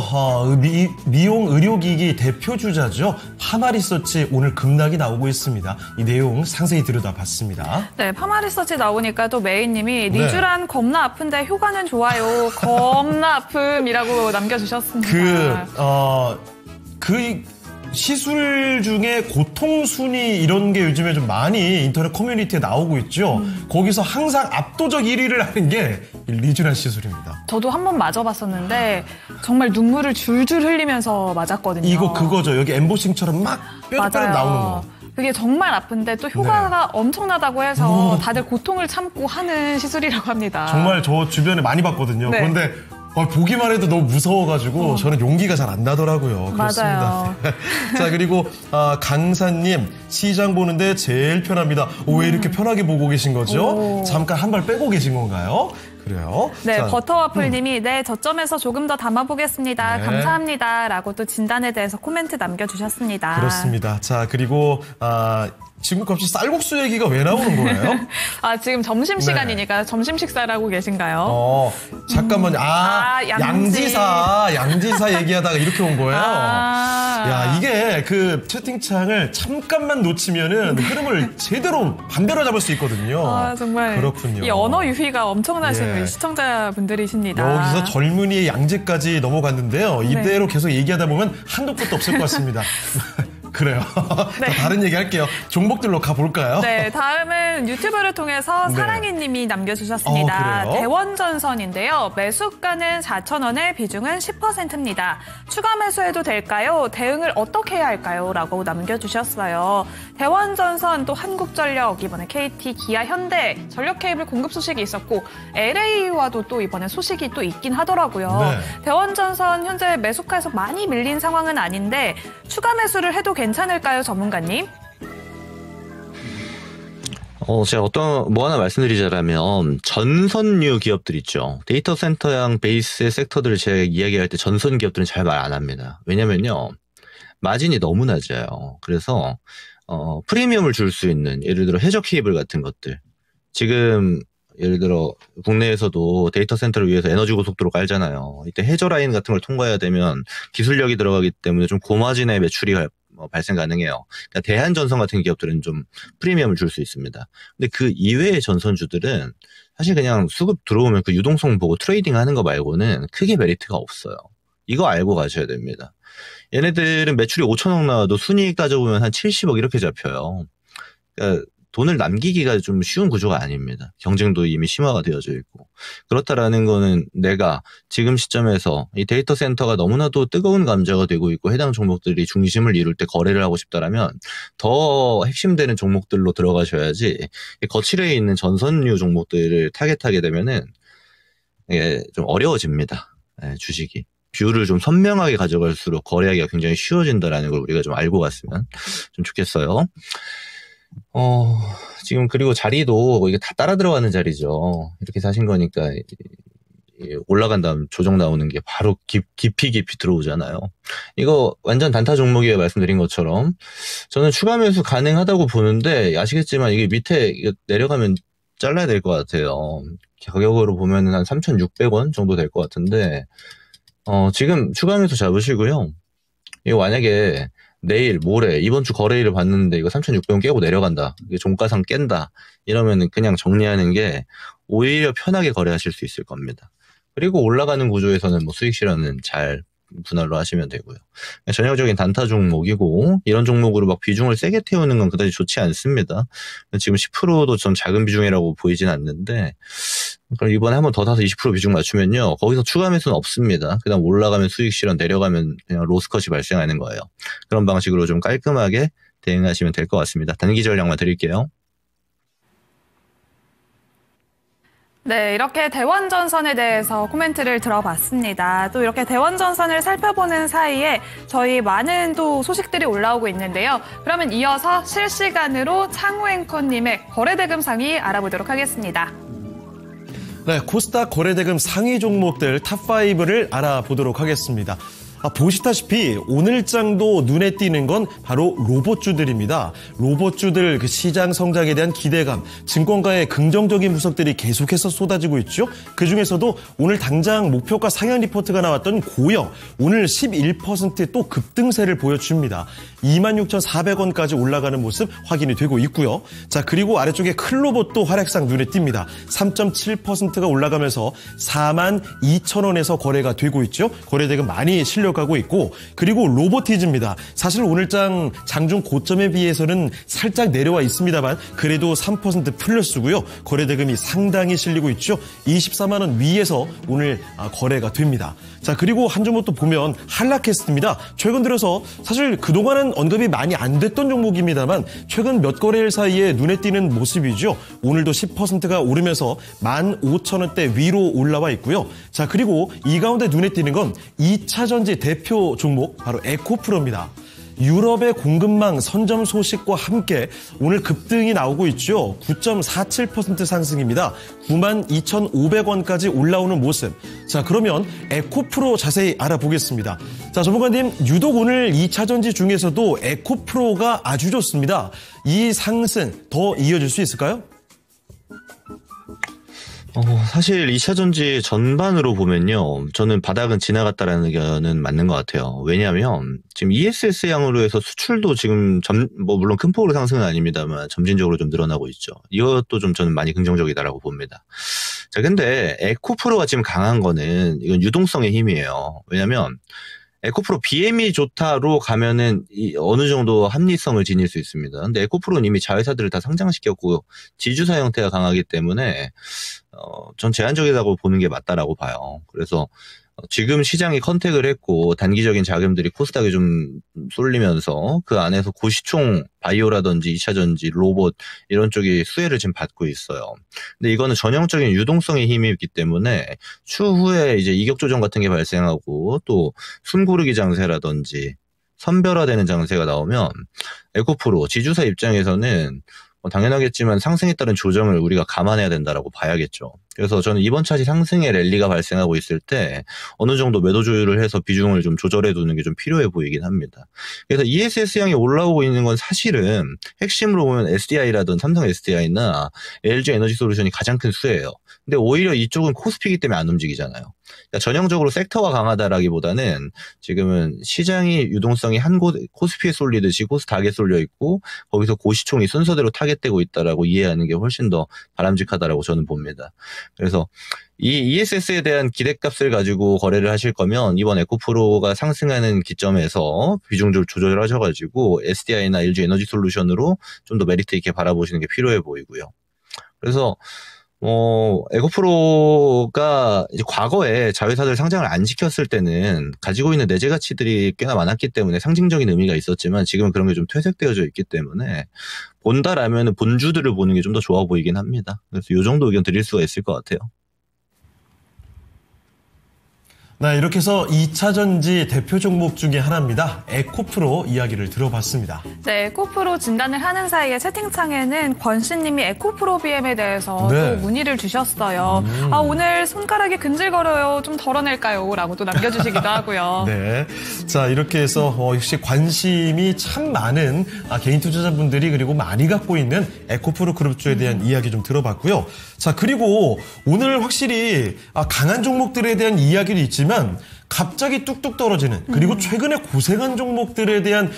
미용 의료기기 대표 주자죠. 파마리서치 오늘 급락이 나오고 있습니다. 이 내용 상세히 들여다봤습니다. 네, 파마리서치 나오니까 또 메이님이 리쥬란 겁나 아픈데 효과는 좋아요. 겁나 아픔이라고 남겨주셨습니다. 시술 중에 고통순위 이런 게 요즘에 좀 많이 인터넷 커뮤니티에 나오고 있죠. 거기서 항상 압도적 1위를 하는 게 리쥬란 시술입니다. 저도 한번 맞아봤었는데 정말 눈물을 줄줄 흘리면서 맞았거든요. 이거 그거죠. 여기 엠보싱처럼 막 뾰족뾰족 나오는 거. 그게 정말 아픈데 또 효과가 엄청나다고 해서 다들 고통을 참고 하는 시술이라고 합니다. 정말 저 주변에 많이 봤거든요. 네. 그런데 보기만 해도 너무 무서워가지고 저는 용기가 잘 안 나더라고요. 맞아요. 그렇습니다. 자, 그리고 강사님 시장 보는데 제일 편합니다. 왜 이렇게 편하게 보고 계신 거죠? 잠깐 한 발 빼고 계신 건가요? 그래요. 네, 자, 버터와플님이 네, 저점에서 조금 더 담아보겠습니다. 네. 감사합니다. 라고 또 진단에 대해서 코멘트 남겨주셨습니다. 그렇습니다. 자, 그리고 지금 갑자기 쌀국수 얘기가 왜 나오는 거예요? 지금 점심시간이니까 점심 식사를 하고 계신가요? 잠깐만요. 양지사 얘기하다가 이렇게 온 거예요. 야, 이게 그 채팅창을 잠깐만 놓치면은 흐름을 제대로 반대로 잡을 수 있거든요. 정말. 그렇군요. 이 언어 유희가 엄청나신 시청자분들이십니다. 여기서 젊은이의 양지까지 넘어갔는데요. 이대로 계속 얘기하다 보면 한도 끝도 없을 것 같습니다. 그래요. 네. 다른 얘기 할게요. 종목들로 가볼까요? 네, 다음은 유튜브를 통해서 사랑이님이 남겨주셨습니다. 대원전선인데요. 매수가는 4,000원에 비중은 10%입니다. 추가 매수해도 될까요? 대응을 어떻게 해야 할까요? 라고 남겨주셨어요. 대원전선 또 한국전력, 이번에 KT, 기아, 현대 전력 케이블 공급 소식이 있었고 LA와도 또 이번에 소식이 또 있긴 하더라고요. 네. 대원전선 현재 매수가에서 많이 밀린 상황은 아닌데 추가 매수를 해도 괜찮을까요, 전문가님? 제가 뭐 하나 말씀드리자면, 전선류 기업들 있죠. 데이터 센터형 베이스의 섹터들을 제가 이야기할 때 전선 기업들은 잘 말 안 합니다. 왜냐면요, 마진이 너무 낮아요. 그래서, 프리미엄을 줄 수 있는, 예를 들어 해저 케이블 같은 것들. 지금, 예를 들어, 국내에서도 데이터 센터를 위해서 에너지 고속도로 깔잖아요. 이때 해저 라인 같은 걸 통과해야 되면 기술력이 들어가기 때문에 좀 고마진의 매출이 발생 가능해요. 그러니까 대한전선 같은 기업들은 좀 프리미엄을 줄 수 있습니다. 근데 그 이외의 전선주들은 사실 그냥 수급 들어오면 그 유동성 보고 트레이딩 하는 거 말고는 크게 메리트가 없어요. 이거 알고 가셔야 됩니다. 얘네들은 매출이 5천억 나와도 순이익 따져보면 한 70억 이렇게 잡혀요. 그러니까 돈을 남기기가 좀 쉬운 구조가 아닙니다. 경쟁도 이미 심화가 되어져 있고. 그렇다라는 거는 내가 지금 시점에서 이 데이터 센터가 너무나도 뜨거운 감자가 되고 있고 해당 종목들이 중심을 이룰 때 거래를 하고 싶다라면 더 핵심되는 종목들로 들어가셔야지 거칠에 있는 전선류 종목들을 타겟하게 되면은 이게 좀 어려워집니다. 주식이. 뷰를 좀 선명하게 가져갈수록 거래하기가 굉장히 쉬워진다라는 걸 우리가 좀 알고 갔으면 좀 좋겠어요. 지금 그리고 자리도 이게 다 따라 들어가는 자리죠. 이렇게 사신 거니까 올라간 다음 조정 나오는 게 바로 깊이 들어오잖아요. 이거 완전 단타 종목이에요. 말씀드린 것처럼. 저는 추가 매수 가능하다고 보는데 아시겠지만 이게 밑에 내려가면 잘라야 될 것 같아요. 가격으로 보면 한 3,600원 정도 될 것 같은데 지금 추가 매수 잡으시고요. 이거 만약에 내일, 모레, 이번 주 거래일을 봤는데 이거 3,600원 깨고 내려간다. 이게 종가상 깬다. 이러면 그냥 정리하는 게 오히려 편하게 거래하실 수 있을 겁니다. 그리고 올라가는 구조에서는 뭐 수익 실현은 잘 분할로 하시면 되고요. 전형적인 단타 종목이고 이런 종목으로 막 비중을 세게 태우는 건 그다지 좋지 않습니다. 지금 10%도 좀 작은 비중이라고 보이진 않는데 그럼 이번에 한번 더 사서 20% 비중 맞추면요. 거기서 추가 매수는 없습니다. 그다음 올라가면 수익 실현, 내려가면 그냥 로스컷이 발생하는 거예요. 그런 방식으로 좀 깔끔하게 대응하시면 될 것 같습니다. 단기 전략만 드릴게요. 네, 이렇게 대원전선에 대해서 코멘트를 들어봤습니다. 또 이렇게 대원전선을 살펴보는 사이에 저희 많은 또 소식들이 올라오고 있는데요. 그러면 이어서 실시간으로 창우 앵커님의 거래대금 상위 알아보도록 하겠습니다. 네, 코스닥 거래대금 상위 종목들 탑5를 알아보도록 하겠습니다. 보시다시피 오늘장도 눈에 띄는 건 바로 로봇주들입니다. 로봇주들 그 시장 성장에 대한 기대감, 증권가의 긍정적인 분석들이 계속해서 쏟아지고 있죠. 그중에서도 오늘 당장 목표가 상향 리포트가 나왔던 고영, 오늘 11% 또 급등세를 보여줍니다. 26,400원까지 올라가는 모습 확인이 되고 있고요. 자, 그리고 아래쪽에 클로봇도 하락상 눈에 띕니다. 3.7%가 올라가면서 42,000원에서 거래가 되고 있죠. 거래대금 많이 실려가고 있고, 그리고 로보티즈입니다. 사실 오늘장 장중 고점에 비해서는 살짝 내려와 있습니다만 그래도 3% 플러스고요. 거래대금이 상당히 실리고 있죠. 24만 원 위에서 오늘 거래가 됩니다. 자, 그리고 한 종목 또 보면 한라캐스트입니다. 최근 들어서 사실 그동안은 언급이 많이 안 됐던 종목입니다만 최근 몇 거래일 사이에 눈에 띄는 모습이죠. 오늘도 10%가 오르면서 15,000원대 위로 올라와 있고요. 자, 그리고 이 가운데 눈에 띄는 건 2차 전지 대표 종목 바로 에코프로입니다. 유럽의 공급망 선점 소식과 함께 오늘 급등이 나오고 있죠. 9.47% 상승입니다. 92,500원까지 올라오는 모습. 자, 그러면 에코프로 자세히 알아보겠습니다. 자, 전문가님, 유독 오늘 2차 전지 중에서도 에코프로가 아주 좋습니다. 이 상승 더 이어질 수 있을까요? 사실 2차 전지 전반으로 보면요. 저는 바닥은 지나갔다라는 의견은 맞는 것 같아요. 왜냐하면 지금 ESS 향으로 해서 수출도 지금 물론 큰 폭으로 상승은 아닙니다만 점진적으로 좀 늘어나고 있죠. 이것도 좀 저는 많이 긍정적이다라고 봅니다. 자, 근데 에코프로가 지금 강한 거는 이건 유동성의 힘이에요. 왜냐하면 에코프로 BM이 좋다로 가면은 어느 정도 합리성을 지닐 수 있습니다. 근데 에코프로는 이미 자회사들을 다 상장시켰고 지주사 형태가 강하기 때문에 전 제한적이라고 보는 게 맞다라고 봐요. 그래서 지금 시장이 컨택을 했고 단기적인 자금들이 코스닥에 좀 쏠리면서 그 안에서 고시총 바이오라든지 2차 전지, 로봇 이런 쪽이 수혜를 지금 받고 있어요. 근데 이거는 전형적인 유동성의 힘이 있기 때문에 추후에 이제 이격 조정 같은 게 발생하고 또 숨고르기 장세라든지 선별화되는 장세가 나오면 에코프로 지주사 입장에서는 당연하겠지만 상승에 따른 조정을 우리가 감안해야 된다라고 봐야겠죠. 그래서 저는 이번 차시 상승의 랠리가 발생하고 있을 때 어느 정도 매도 조율을 해서 비중을 좀 조절해 두는 게 좀 필요해 보이긴 합니다. 그래서 ESS 향이 올라오고 있는 건 사실은 핵심으로 보면 SDI라든 삼성 SDI나 LG 에너지 솔루션이 가장 큰 수혜예요. 근데 오히려 이쪽은 코스피이기 때문에 안 움직이잖아요. 그러니까 전형적으로 섹터가 강하다라기보다는 지금은 시장이 유동성이 한 곳 코스피에 쏠리듯이 코스닥에 쏠려 있고 거기서 고시총이 순서대로 타겟되고 있다라고 이해하는 게 훨씬 더 바람직하다라고 저는 봅니다. 그래서 이 ESS에 대한 기대값을 가지고 거래를 하실 거면 이번 에코프로가 상승하는 기점에서 비중을 조절하셔가지고 SDI나 LG 에너지 솔루션으로 좀 더 메리트 있게 바라보시는 게 필요해 보이고요. 그래서 에코프로가 이제 과거에 자회사들 상장을 안 시켰을 때는 가지고 있는 내재 가치들이 꽤나 많았기 때문에 상징적인 의미가 있었지만 지금은 그런 게 좀 퇴색되어져 있기 때문에 본다라면 본주들을 보는 게 좀 더 좋아 보이긴 합니다. 그래서 이 정도 의견 드릴 수가 있을 것 같아요. 네, 이렇게 해서 2차 전지 대표 종목 중에 하나입니다. 에코프로 이야기를 들어봤습니다. 네, 에코프로 진단을 하는 사이에 채팅창에는 권씨님이 에코프로 BM에 대해서 또 문의를 주셨어요. 오늘 손가락이 근질거려요. 좀 덜어낼까요? 라고 또 남겨주시기도 하고요. 네, 자, 이렇게 해서 역시 관심이 참 많은 개인 투자자분들이 그리고 많이 갖고 있는 에코프로 그룹주에 대한 이야기 좀 들어봤고요. 자, 그리고 오늘 확실히 강한 종목들에 대한 이야기도 있지만 갑자기 뚝뚝 떨어지는 그리고 최근에 고생한 종목들에 대한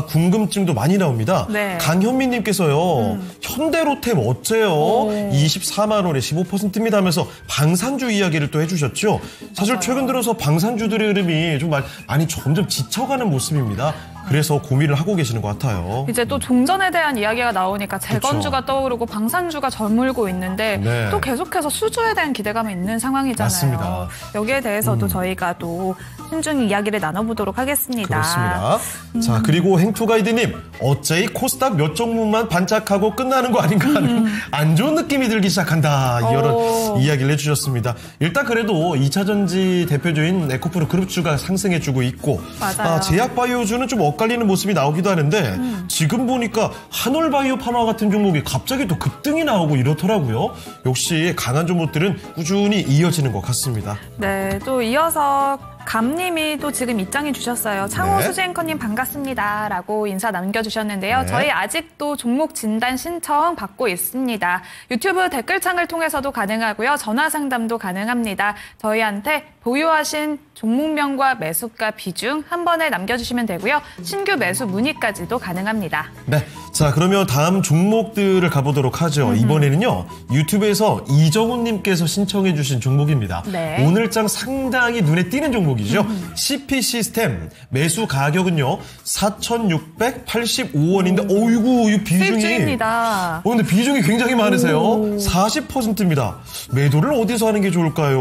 궁금증도 많이 나옵니다. 네. 강현미님께서요. 현대로템 어째요? 24만 원에 15%입니다 하면서 방산주 이야기를 또 해주셨죠. 사실 최근 들어서 방산주들의 흐름이 좀 많이 점점 지쳐가는 모습입니다. 그래서 고민을 하고 계시는 것 같아요. 이제 또 종전에 대한 이야기가 나오니까 재건주가 그쵸. 떠오르고 방산주가 저물고 있는데 네. 또 계속해서 수주에 대한 기대감이 있는 상황이잖아요. 맞습니다. 여기에 대해서도 저희가 또 신중히 이야기를 나눠보도록 하겠습니다. 그렇습니다. 자, 그리고 행투가이드님, 어째 이 코스닥 몇 종목만 반짝하고 끝나는 거 아닌가 하는 안 좋은 느낌이 들기 시작한다. 이런 이야기를 해주셨습니다. 일단 그래도 2차전지 대표주인 에코프로 그룹주가 상승해주고 있고, 맞아요. 제약바이오주는 좀 엇갈리는 모습이 나오기도 하는데, 지금 보니까 한올바이오 파마 같은 종목이 갑자기 또 급등이 나오고 이렇더라고요. 역시 강한 종목들은 꾸준히 이어지는 것 같습니다. 네, 또 이어서 감님이 또 지금 입장해 주셨어요. 창호 네. 수지 앵커님 반갑습니다. 라고 인사 남겨주셨는데요. 네. 저희 아직도 종목 진단 신청 받고 있습니다. 유튜브 댓글창을 통해서도 가능하고요. 전화 상담도 가능합니다. 저희한테 보유하신 종목명과 매수가 비중 한 번에 남겨주시면 되고요. 신규 매수 문의까지도 가능합니다. 네. 자, 그러면 다음 종목들을 가보도록 하죠. 이번에는요, 유튜브에서 이정훈님께서 신청해주신 종목입니다. 네. 오늘장 상당히 눈에 띄는 종목이죠. CP 시스템 매수 가격은요, 4,685원인데, 어이구, 이 비중이. 수입주입니다. 근데 비중이 굉장히 많으세요. 40%입니다. 매도를 어디서 하는 게 좋을까요?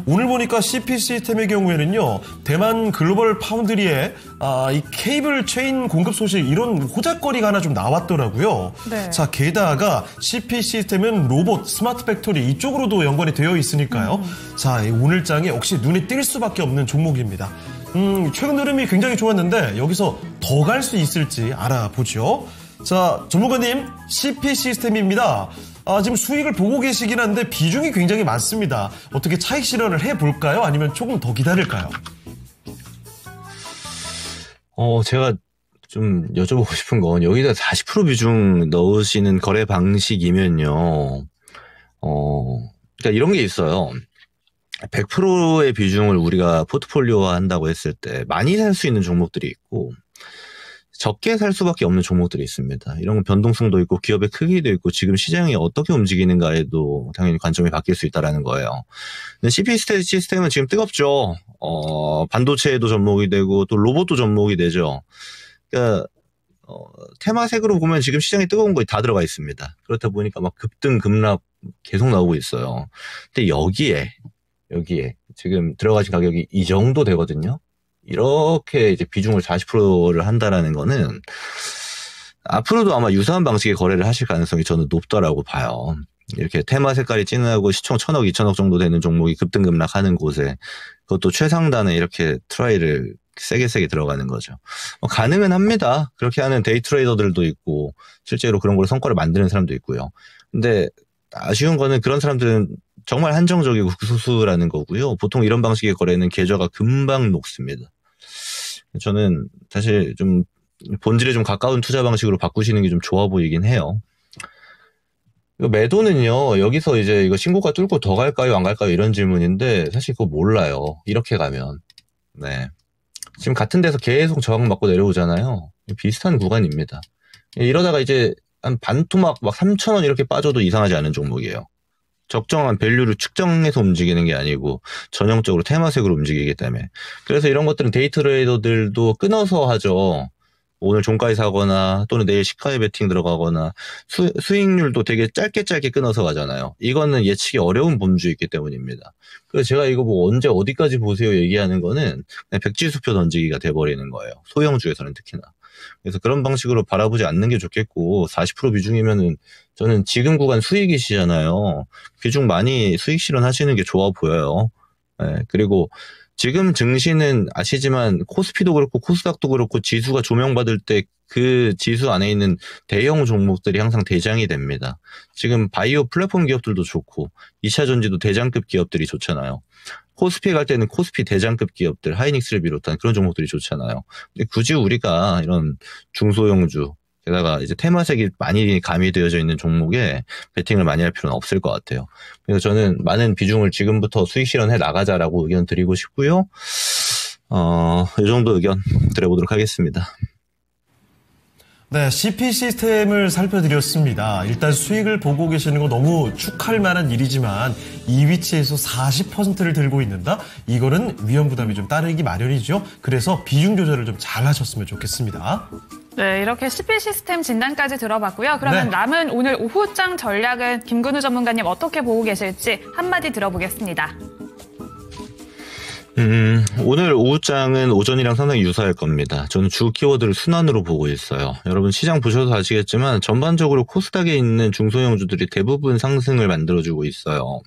오늘 보니까 CP 시스템의 경우에는요, 대만 글로벌 파운드리의 이 케이블 체인 공급 소식 이런 호작거리가 하나 좀 나왔더라고요. 네. 자, 게다가 CP 시스템은 로봇, 스마트 팩토리 이쪽으로도 연관이 되어 있으니까요. 자, 이 오늘장에 역시 눈에 띌 수밖에 없는 종목입니다. 최근 흐름이 굉장히 좋았는데 여기서 더 갈 수 있을지 알아보죠. 자, 전문가님, CP 시스템입니다. 지금 수익을 보고 계시긴 한데 비중이 굉장히 많습니다. 어떻게 차익 실현을 해볼까요? 아니면 조금 더 기다릴까요? 제가 좀 여쭤보고 싶은 건 여기다 40% 비중 넣으시는 거래 방식이면요. 그러니까 이런 게 있어요. 100%의 비중을 우리가 포트폴리오화 한다고 했을 때 많이 살 수 있는 종목들이 있고 적게 살 수밖에 없는 종목들이 있습니다. 이런 건 변동성도 있고 기업의 크기도 있고 지금 시장이 어떻게 움직이는가에도 당연히 관점이 바뀔 수 있다는 거예요. 근데 CP 시스템은 지금 뜨겁죠. 반도체에도 접목이 되고 또 로봇도 접목이 되죠. 그러니까 테마색으로 보면 지금 시장이 뜨거운 거에 다 들어가 있습니다. 그렇다 보니까 막 급등 급락 계속 나오고 있어요. 근데 여기에 지금 들어가신 가격이 이 정도 되거든요. 이렇게 이제 비중을 40%를 한다라는 거는 앞으로도 아마 유사한 방식의 거래를 하실 가능성이 저는 높다라고 봐요. 이렇게 테마 색깔이 진하고 시총 1,000억, 2,000억 정도 되는 종목이 급등급락하는 곳에 그것도 최상단에 이렇게 트라이를 세게 들어가는 거죠. 가능은 합니다. 그렇게 하는 데이 트레이더들도 있고 실제로 그런 걸로 성과를 만드는 사람도 있고요. 근데 아쉬운 거는 그런 사람들은 정말 한정적이고 극소수라는 거고요. 보통 이런 방식의 거래는 계좌가 금방 녹습니다. 저는 사실 좀 본질에 좀 가까운 투자 방식으로 바꾸시는 게 좀 좋아 보이긴 해요. 매도는요, 여기서 이제 이거 신고가 뚫고 더 갈까요, 안 갈까요? 이런 질문인데, 사실 그거 몰라요. 이렇게 가면. 네. 지금 같은 데서 계속 저항받고 내려오잖아요. 비슷한 구간입니다. 이러다가 이제 한 반토막 막 3,000원 이렇게 빠져도 이상하지 않은 종목이에요. 적정한 밸류를 측정해서 움직이는 게 아니고 전형적으로 테마색으로 움직이기 때문에. 그래서 이런 것들은 데이 트레이더들도 끊어서 하죠. 오늘 종가에 사거나 또는 내일 시가에 베팅 들어가거나 수익률도 되게 짧게 끊어서 가잖아요. 이거는 예측이 어려운 범주에 있기 때문입니다. 그래서 제가 이거 뭐 언제 어디까지 보세요 얘기하는 거는 그냥 백지수표 던지기가 돼버리는 거예요. 소형주에서는 특히나. 그래서 그런 방식으로 바라보지 않는 게 좋겠고 40% 비중이면은 저는 지금 구간 수익이시잖아요. 비중 많이 수익 실현하시는 게 좋아 보여요. 네, 그리고 지금 증시는 아시지만 코스피도 그렇고 코스닥도 그렇고 지수가 조명받을 때 그 지수 안에 있는 대형 종목들이 항상 대장이 됩니다. 지금 바이오 플랫폼 기업들도 좋고 2차 전지도 대장급 기업들이 좋잖아요. 코스피 갈 때는 코스피 대장급 기업들, 하이닉스를 비롯한 그런 종목들이 좋잖아요. 근데 굳이 우리가 이런 중소형주, 게다가 이제 테마색이 많이 가미되어져 있는 종목에 베팅을 많이 할 필요는 없을 것 같아요. 그래서 저는 많은 비중을 지금부터 수익 실현해 나가자라고 의견 드리고 싶고요. 이 정도 의견 드려보도록 하겠습니다. 네, CP 시스템을 살펴드렸습니다. 일단 수익을 보고 계시는 거 너무 축하할 만한 일이지만 이 위치에서 40%를 들고 있는다? 이거는 위험 부담이 좀 따르기 마련이죠. 그래서 비중 조절을 좀 잘 하셨으면 좋겠습니다. 네, 이렇게 CP 시스템 진단까지 들어봤고요. 그러면 네. 남은 오늘 오후장 전략은 김근우 전문가님 어떻게 보고 계실지 한마디 들어보겠습니다. 오늘 오후장은 오전이랑 상당히 유사할 겁니다. 저는 주 키워드를 순환으로 보고 있어요. 여러분 시장 보셔서 아시겠지만 전반적으로 코스닥에 있는 중소형주들이 대부분 상승을 만들어주고 있어요.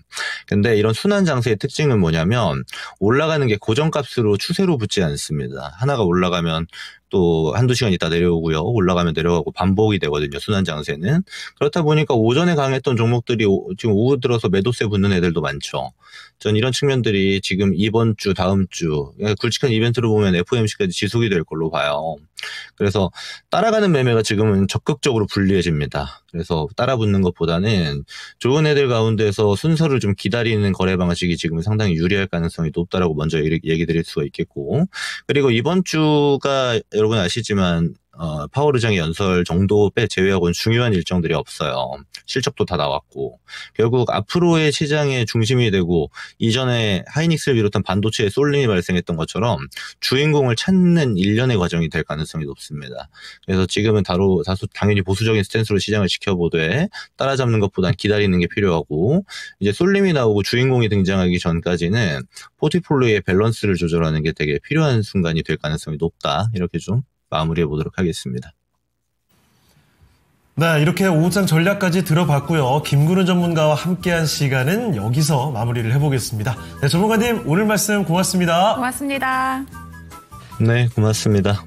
근데 이런 순환 장세의 특징은 뭐냐면 올라가는 게 고정값으로 추세로 붙지 않습니다. 하나가 올라가면 또 한두 시간 있다 내려오고요. 올라가면 내려가고 반복이 되거든요. 순환 장세는. 그렇다 보니까 오전에 강했던 종목들이 지금 오후 들어서 매도세 붙는 애들도 많죠. 전 이런 측면들이 지금 이번 주, 다음 주 굵직한 이벤트로 보면 FOMC까지 지속이 될 걸로 봐요. 그래서 따라가는 매매가 지금은 적극적으로 불리해집니다. 그래서 따라붙는 것보다는 좋은 애들 가운데서 순서를 좀 기다리는 거래 방식이 지금은 상당히 유리할 가능성이 높다라고 먼저 얘기 드릴 수가 있겠고, 그리고 이번 주가 여러분 아시지만 파월 의장의 연설 정도 제외하고는 중요한 일정들이 없어요. 실적도 다 나왔고 결국 앞으로의 시장의 중심이 되고 이전에 하이닉스를 비롯한 반도체에 쏠림이 발생했던 것처럼 주인공을 찾는 일련의 과정이 될 가능성이 높습니다. 그래서 지금은 다소 당연히 보수적인 스탠스로 시장을 지켜보되 따라잡는 것보단 기다리는 게 필요하고, 이제 쏠림이 나오고 주인공이 등장하기 전까지는 포트폴리오의 밸런스를 조절하는 게 되게 필요한 순간이 될 가능성이 높다. 이렇게 좀 마무리해 보도록 하겠습니다. 네, 이렇게 오후장 전략까지 들어봤고요. 김근우 전문가와 함께한 시간은 여기서 마무리를 해보겠습니다. 네, 전문가님 오늘 말씀 고맙습니다. 고맙습니다. 네, 고맙습니다.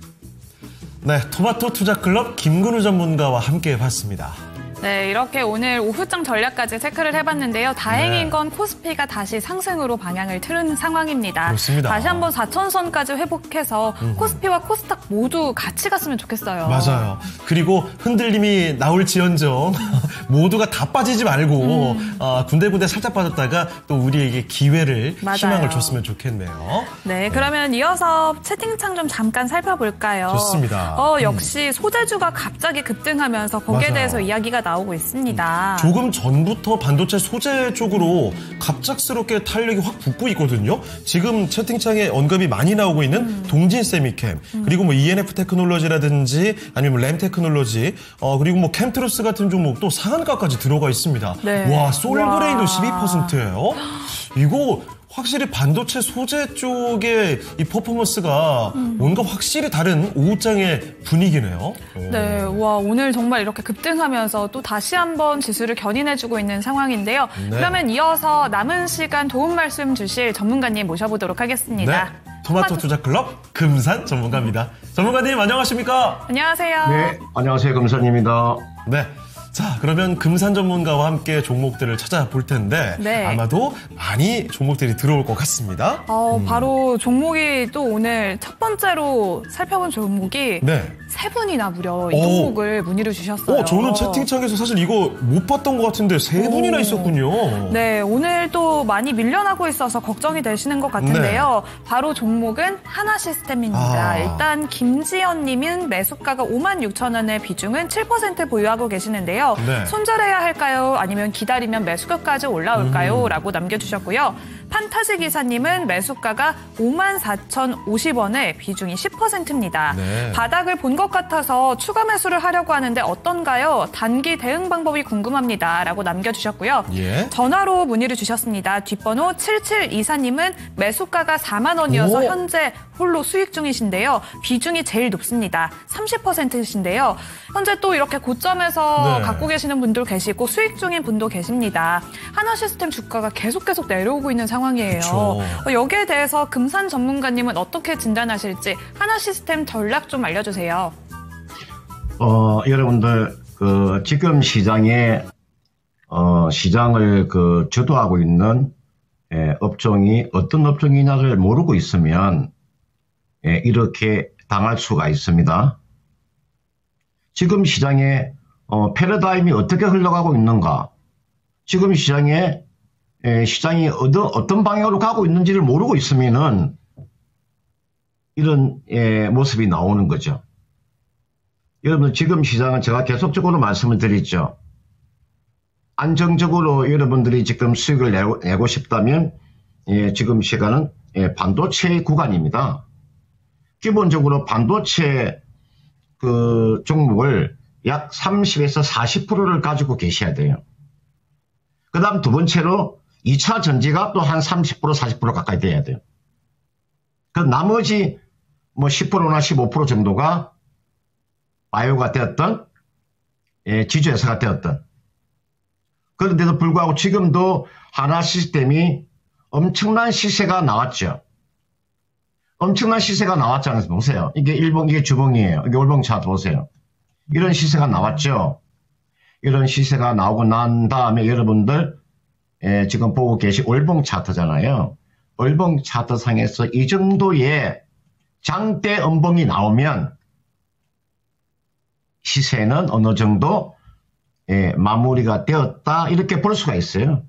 네, 토마토 투자클럽 김근우 전문가와 함께 해봤습니다. 네, 이렇게 오늘 오후장 전략까지 체크를 해봤는데요. 다행인 건 코스피가 다시 상승으로 방향을 틀은 상황입니다. 그렇습니다. 다시 한번 4,000선까지 회복해서 코스피와 코스닥 모두 같이 갔으면 좋겠어요. 맞아요. 그리고 흔들림이 나올지언정 모두가 다 빠지지 말고 군데군데 살짝 빠졌다가 또 우리에게 기회를, 맞아요. 희망을 줬으면 좋겠네요. 네, 그러면 이어서 채팅창 좀 잠깐 살펴볼까요? 좋습니다. 역시 소재주가 갑자기 급등하면서 거기에 맞아요. 대해서 이야기가 나오고 있습니다. 조금 전부터 반도체 소재 쪽으로 갑작스럽게 탄력이 확 붙고 있거든요. 지금 채팅창에 언급이 많이 나오고 있는 동진 세미캠, 그리고 뭐 ENF 테크놀로지라든지 아니면 램 테크놀로지, 그리고 뭐 캠트루스 같은 종목도 상한가까지 들어가 있습니다. 네. 와, 솔브레인도 12%예요. 이거 확실히 반도체 소재 쪽의 이 퍼포먼스가 뭔가 확실히 다른 오후장의 분위기네요. 네, 와, 오늘 정말 이렇게 급등하면서 또 다시 한번 지수를 견인해주고 있는 상황인데요. 네. 그러면 이어서 남은 시간 도움 말씀 주실 전문가님 모셔보도록 하겠습니다. 네, 토마토 투자클럽 금산 전문가입니다. 전문가님 안녕하십니까? 안녕하세요. 네, 안녕하세요. 금산입니다. 네. 자, 그러면 금산 전문가와 함께 종목들을 찾아볼 텐데 네. 아마도 많이 종목들이 들어올 것 같습니다. 바로 종목이 또 오늘 첫 번째로 살펴본 종목이 네. 세 분이나 무려 이 종목을 문의를 주셨어요. 저는 채팅창에서 사실 이거 못 봤던 것 같은데 세 분이나 있었군요. 네, 오늘 또 많이 밀려나고 있어서 걱정이 되시는 것 같은데요. 바로 종목은 하나시스템입니다. 일단 김지연 님은 매수가가 56,000원의 비중은 7% 보유하고 계시는데요. 네. 손절해야 할까요? 아니면 기다리면 매수가까지 올라올까요? 라고 남겨주셨고요. 판타지 기사님은 매수가가 54,050원에 비중이 10%입니다. 네. 바닥을 본 것 같아서 추가 매수를 하려고 하는데 어떤가요? 단기 대응 방법이 궁금합니다. 라고 남겨주셨고요. 예. 전화로 문의를 주셨습니다. 뒷번호 7724님은 매수가가 4만 원이어서 오. 현재 홀로 수익 중이신데요. 비중이 제일 높습니다. 30%이신데요. 현재 또 이렇게 고점에서 네. 갖고 계시는 분들 계시고 수익 중인 분도 계십니다. 하나시스템 주가가 계속 내려오고 있는 상황이에요. 그쵸. 여기에 대해서 금산 전문가님은 어떻게 진단하실지 하나시스템 전략 좀 알려주세요. 여러분들, 지금 시장에, 시장을 주도하고 있는 업종이 어떤 업종이냐를 모르고 있으면, 이렇게 당할 수가 있습니다. 지금 시장에, 패러다임이 어떻게 흘러가고 있는가, 지금 시장이 어떤 방향으로 가고 있는지를 모르고 있으면은, 이런 모습이 나오는 거죠. 여러분 지금 시장은 제가 계속적으로 말씀을 드리죠. 안정적으로 여러분들이 지금 수익을 내고 싶다면 지금 시간은 반도체 구간입니다. 기본적으로 반도체 그 종목을 약 30에서 40%를 가지고 계셔야 돼요. 그 다음 두 번째로 2차 전지가 또 한 30% 40% 가까이 돼야 돼요. 그 나머지 뭐 10%나 15% 정도가 바이오가 되었던 지주회사가 되었던 그런데도 불구하고 지금도 하나 시스템이 엄청난 시세가 나왔죠. 엄청난 시세가 나왔잖아요. 보세요. 이게 이게 주봉이에요. 이게 월봉 차트 보세요. 이런 시세가 나왔죠. 이런 시세가 나오고 난 다음에 여러분들 지금 보고 계신 월봉 차트잖아요. 월봉 차트 상에서 이 정도의 장대 음봉이 나오면 시세는 어느 정도 마무리가 되었다 이렇게 볼 수가 있어요.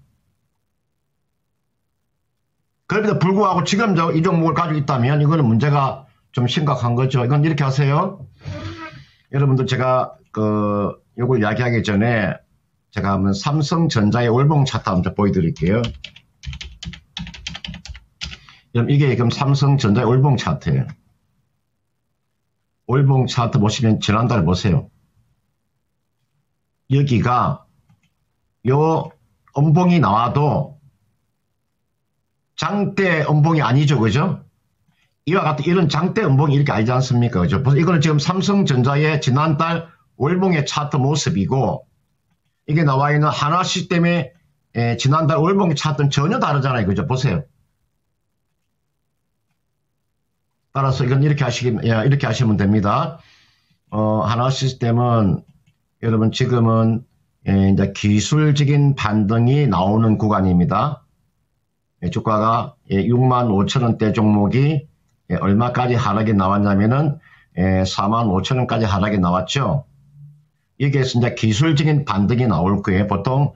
그럼에도 불구하고 지금 이 종목을 가지고 있다면 이거는 문제가 좀 심각한 거죠. 이건 이렇게 하세요. 여러분들 제가 요걸 이야기하기 전에 제가 한번 삼성전자의 월봉 차트 한번 보여드릴게요. 이게 지금 삼성전자의 월봉 차트예요. 월봉 차트 보시면 지난달 보세요. 여기가 요 음봉이 나와도 장대 음봉이 아니죠, 그죠? 이와 같은 이런 장대 음봉이 이렇게 아니지 않습니까, 그죠? 이거는 지금 삼성전자의 지난달 월봉의 차트 모습이고 이게 나와 있는 하나 시스템의 지난달 월봉 차트는 전혀 다르잖아요, 그죠? 보세요. 따라서 이건 이렇게 하시면 됩니다. 하나 시스템은 여러분 지금은 이제 기술적인 반등이 나오는 구간입니다. 주가가 65,000원대 종목이 얼마까지 하락이 나왔냐면은 45,000원까지 하락이 나왔죠. 여기에서 이제 기술적인 반등이 나올 거예요. 보통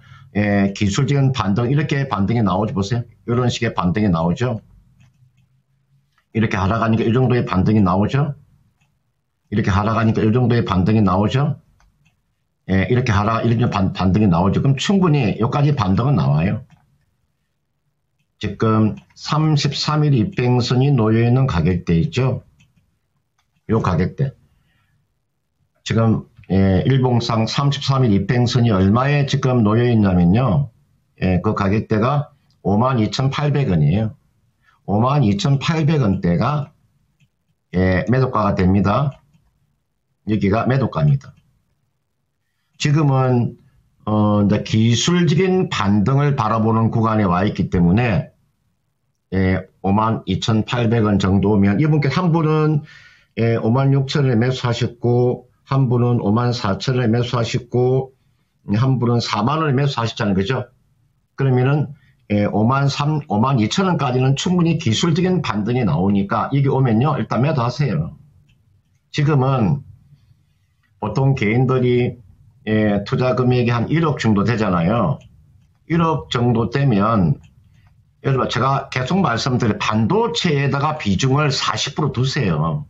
기술적인 반등 이렇게 반등이 나오죠. 보세요. 이런 식의 반등이 나오죠. 이렇게 하락하니까 이 정도의 반등이 나오죠. 이렇게 하락하니까 이 정도의 반등이 나오죠. 이렇게 반등이 나오죠. 그럼 충분히 여기까지 반등은 나와요. 지금 33일 이평선이 놓여있는 가격대 있죠. 요 가격대. 지금 일봉상 33일 이평선이 얼마에 지금 놓여있냐면요. 그 가격대가 52,800원이에요. 52,800원대가 매도가가 됩니다. 여기가 매도가입니다. 지금은 이제 기술적인 반등을 바라보는 구간에 와 있기 때문에 52,800원 정도면 이분께 한 분은 56,000원에 매수하셨고 한 분은 54,000원에 매수하셨고 한 분은 4만원에 매수하셨잖아요. 그죠? 그러면은 52,000원까지는 충분히 기술적인 반등이 나오니까 이게 오면요. 일단 매도하세요. 지금은 보통 개인들이 투자 금액이 한 1억 정도 되잖아요. 1억 정도 되면 여러분 제가 계속 말씀드린 반도체에다가 비중을 40% 두세요.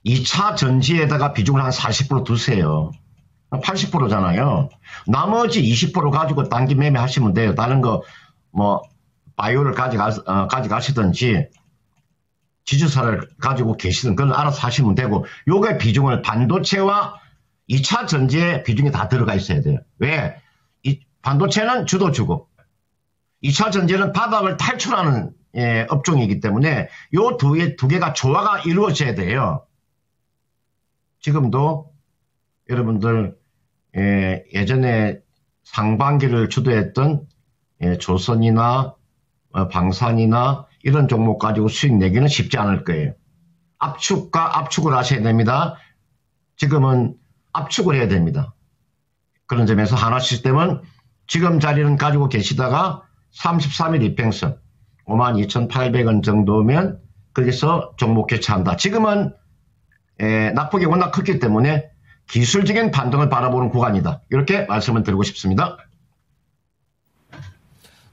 2차 전지에다가 비중을 한 40% 두세요. 80%잖아요. 나머지 20% 가지고 단기 매매 하시면 돼요. 다른 거 뭐 바이오를 가져가시든지 지주사를 가지고 계시든 그건 알아서 하시면 되고 요게 비중을 반도체와 2차 전지의 비중이 다 들어가 있어야 돼요. 왜? 반도체는 주도 주고 2차 전지는 바닥을 탈출하는 업종이기 때문에 요 두 개가 조화가 이루어져야 돼요. 지금도 여러분들 예전에 상반기를 주도했던 조선이나 방산이나 이런 종목 가지고 수익 내기는 쉽지 않을 거예요. 압축과 압축을 하셔야 됩니다. 지금은 압축을 해야 됩니다. 그런 점에서 하나 시스템은 지금 자리는 가지고 계시다가 33일 이평선 52,800원 정도면 거기서 종목 교체한다. 지금은 낙폭이 워낙 컸기 때문에 기술적인 반등을 바라보는 구간이다. 이렇게 말씀을 드리고 싶습니다.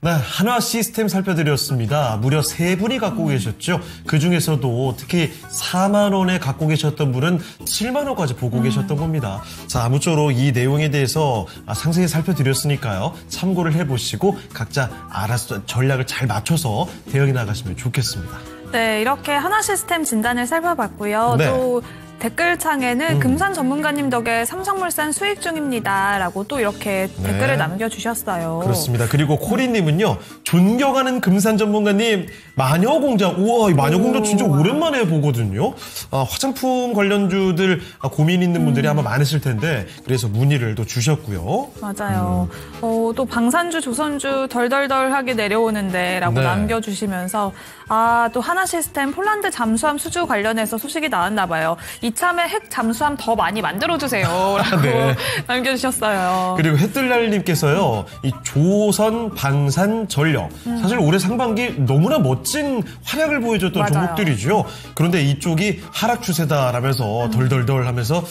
네, 한화 시스템 살펴드렸습니다. 무려 3분이 갖고 계셨죠. 그중에서도 특히 4만 원에 갖고 계셨던 분은 7만 원까지 보고 계셨던 겁니다. 자, 아무쪼록 이 내용에 대해서 상세히 살펴드렸으니까요. 참고를 해보시고 각자 알아서 전략을 잘 맞춰서 대응해 나가시면 좋겠습니다. 네, 이렇게 한화 시스템 진단을 살펴봤고요. 네. 또 댓글창에는 금산 전문가님 덕에 삼성물산 수익 중입니다. 라고 또 이렇게 댓글을 남겨주셨어요. 그렇습니다. 그리고 코리님은요. 존경하는 금산 전문가님 마녀공장. 우와, 이 마녀공장 진짜 오랜만에 보거든요. 화장품 관련주들 고민 있는 분들이 아마 많으실 텐데 그래서 문의를 또 주셨고요. 맞아요. 또 방산주, 조선주 덜덜덜하게 내려오는데 라고 네. 남겨주시면서 또 한화 시스템 폴란드 잠수함 수주 관련해서 소식이 나왔나 봐요. 이참에 핵 잠수함 더 많이 만들어주세요. 라고 네. 남겨주셨어요. 그리고 햇들날님께서요. 이 조선 방산 전력. 사실 올해 상반기 너무나 멋진 활약을 보여줬던 맞아요. 종목들이죠. 그런데 이쪽이 하락 추세다라면서 덜덜덜 하면서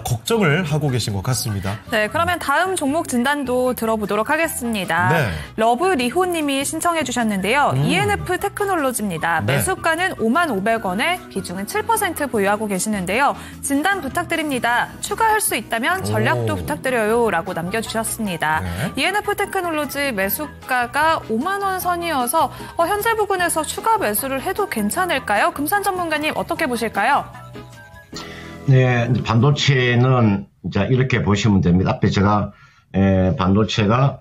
걱정을 하고 계신 것 같습니다. 네, 그러면 다음 종목 진단도 들어보도록 하겠습니다. 네. 러브리호님이 신청해 주셨는데요. ENF 테크놀로지입니다. 네. 매수가는 5,500원에 비중은 7% 보유하고 계시는데요. 진단 부탁드립니다. 추가할 수 있다면 전략도 부탁드려요. 라고 남겨주셨습니다. 네. ENF 테크놀로지 매수가가 5만 원 선이어서 현재 부근에서 추가 매수를 해도 괜찮을까요? 금산 전문가님 어떻게 보실까요? 네, 반도체는 이제 이렇게 보시면 됩니다. 앞에 제가 반도체가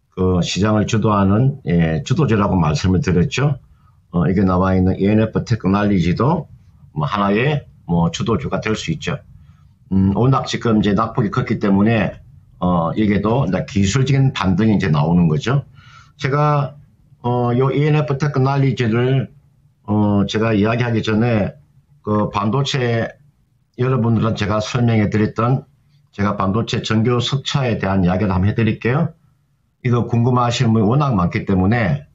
그 시장을 주도하는 주도주라고 말씀을 드렸죠. 이게 나와 있는 ENF 테크놀로지도 뭐 하나의 뭐 주도주가 될 수 있죠. 워낙 지금 이제 낙폭이 컸기 때문에 이게도 기술적인 반등이 이제 나오는 거죠. 제가 요 ENF 테크놀로지를 제가 이야기하기 전에 그 반도체 여러분들은 제가 설명해 드렸던 제가 반도체 전교 석차에 대한 이야기를 한번 해드릴게요. 이거 궁금하시는 분이 워낙 많기 때문에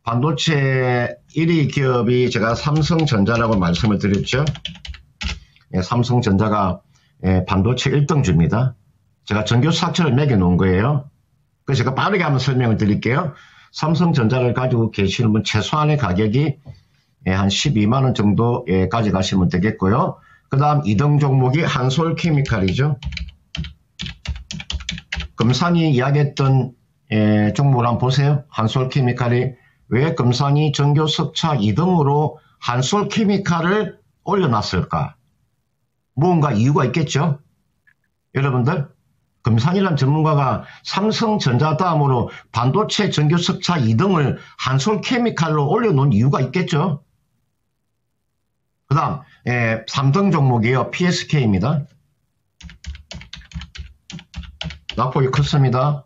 반도체 1위 기업이 제가 삼성전자라고 말씀을 드렸죠. 삼성전자가 반도체 1등주입니다. 제가 전교 석차를 매겨놓은 거예요. 그래서 제가 빠르게 한번 설명을 드릴게요. 삼성전자를 가지고 계시는 분 최소한의 가격이 한 12만 원 정도까지 가시면 되겠고요. 그 다음 2등 종목이 한솔케미칼이죠. 금산이 이야기했던 종목을 한번 보세요. 한솔케미칼이 왜 금산이 전교 석차 2등으로 한솔케미칼을 올려놨을까? 뭔가 이유가 있겠죠? 여러분들, 금산이라는 전문가가 삼성전자 다음으로 반도체 전교 석차 2등을 한솔케미칼로 올려놓은 이유가 있겠죠? 그 다음 3등 종목이에요. PSK입니다. 낙폭이 컸습니다.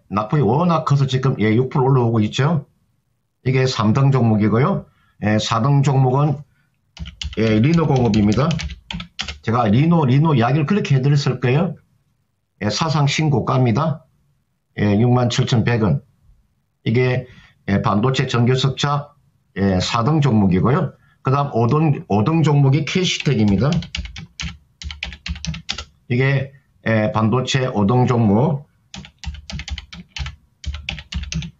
낙폭이 워낙 커서 지금 6% 올라오고 있죠. 이게 3등 종목이고요. 4등 종목은 리노공업입니다. 제가 리노 이야기를 그렇게 해드렸을 거예요. 사상 신고가입니다. 67,100원. 이게 반도체 전교석차 4등 종목이고요. 그 다음 5등 종목이 캐시텍입니다. 이게 반도체 5등 종목.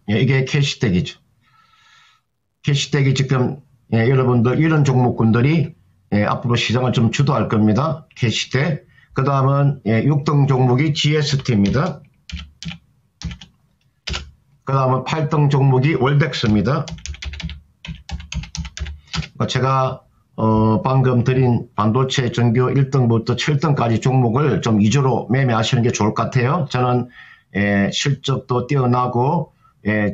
이게 캐시텍이죠. 캐시텍이 지금 여러분들 이런 종목군들이 앞으로 시장을 좀 주도할 겁니다. 캐시텍. 그 다음은 6등 종목이 GST입니다. 그 다음은 8등 종목이 월덱스입니다. 제가 방금 드린 반도체 전교 1등부터 7등까지 종목을 좀 위주로 매매하시는 게 좋을 것 같아요. 저는 실적도 뛰어나고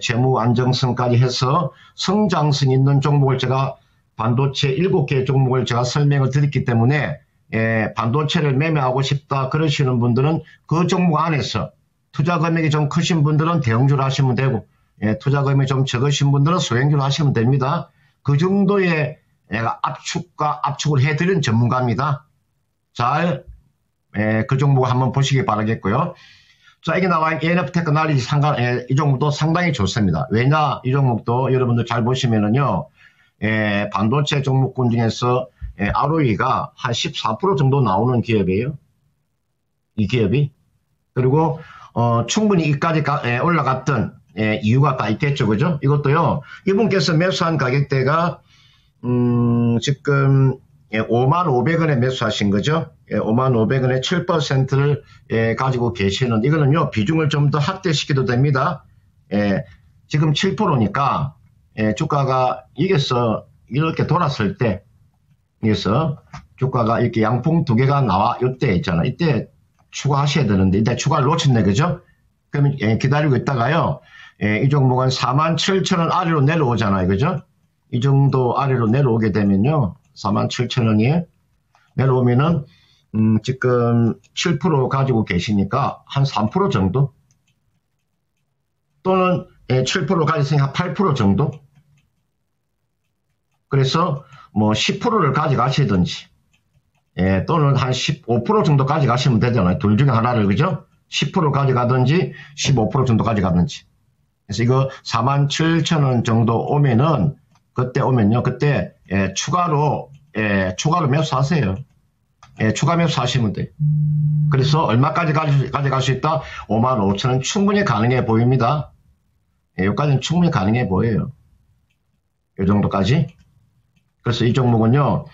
재무 안정성까지 해서 성장성 있는 종목을 제가 반도체 7개 종목을 제가 설명을 드렸기 때문에 반도체를 매매하고 싶다 그러시는 분들은 그 종목 안에서 투자 금액이 좀 크신 분들은 대형주로 하시면 되고 투자 금액이 좀 적으신 분들은 소형주로 하시면 됩니다. 그 정도의 내가 압축을 해드린 전문가입니다. 잘 그 종목 한번 보시기 바라겠고요. 자, 이게 나와 있는 ENF 테크놀로지 이 종목도 상당히 좋습니다. 왜냐, 이 종목도 여러분들 잘 보시면은요, 반도체 종목군 중에서 ROE가 한 14% 정도 나오는 기업이에요. 이 기업이. 그리고 충분히 이까지 올라갔던 이유가 다 있겠죠, 그죠? 이것도요, 이분께서 매수한 가격대가, 지금, 55,500원에 매수하신 거죠? 55,500원에 7%를 가지고 계시는, 이거는요, 비중을 좀 더 확대시켜도 됩니다. 지금 7%니까, 주가가 이게서 이렇게 돌았을 때, 여기서 주가가 이렇게 양봉 두 개가 나와, 이때 있잖아. 이때 추가하셔야 되는데, 이때 추가를 놓쳤네, 그죠? 그러면 기다리고 있다가요, 이 종목은 47,000원 아래로 내려오잖아요, 그죠? 이 정도 아래로 내려오게 되면요, 47,000원이 내려오면은, 지금 7% 가지고 계시니까 한 3% 정도? 또는 7% 가지고 8% 정도? 그래서 뭐 10%를 가져가시든지, 또는 한 15% 정도 가져가시면 되잖아요. 둘 중에 하나를, 그죠? 10% 가져가든지 15% 정도 가져가든지. 그래서 이거 47,000원 정도 오면은, 그때 오면요, 그때 추가로 매수하세요. 추가 매수하시면 돼요. 그래서 얼마까지 가져갈 수 있다? 55,000원 충분히 가능해 보입니다. 여기까지는 충분히 가능해 보여요. 이 정도까지. 그래서 이 종목은요,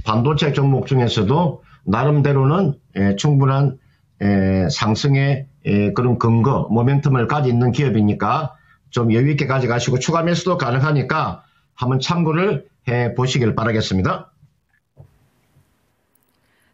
반도체 종목 중에서도 나름대로는 충분한 상승의 그런 근거, 모멘텀을 가지고 있는 기업이니까 좀 여유있게 가져가시고 추가 매수도 가능하니까 한번 참고를 해 보시길 바라겠습니다.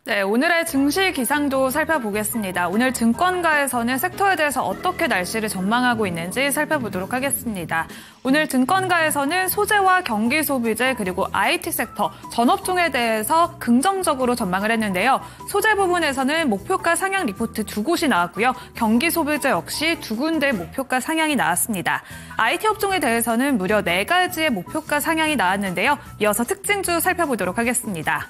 네, 오늘의 증시 기상도 살펴보겠습니다. 오늘 증권가에서는 섹터에 대해서 어떻게 날씨를 전망하고 있는지 살펴보도록 하겠습니다. 오늘 증권가에서는 소재와 경기 소비재 그리고 IT 섹터, 전업종에 대해서 긍정적으로 전망을 했는데요. 소재 부분에서는 목표가 상향 리포트 2곳이 나왔고요. 경기 소비재 역시 2군데 목표가 상향이 나왔습니다. IT 업종에 대해서는 무려 4가지의 목표가 상향이 나왔는데요. 이어서 특징주 살펴보도록 하겠습니다.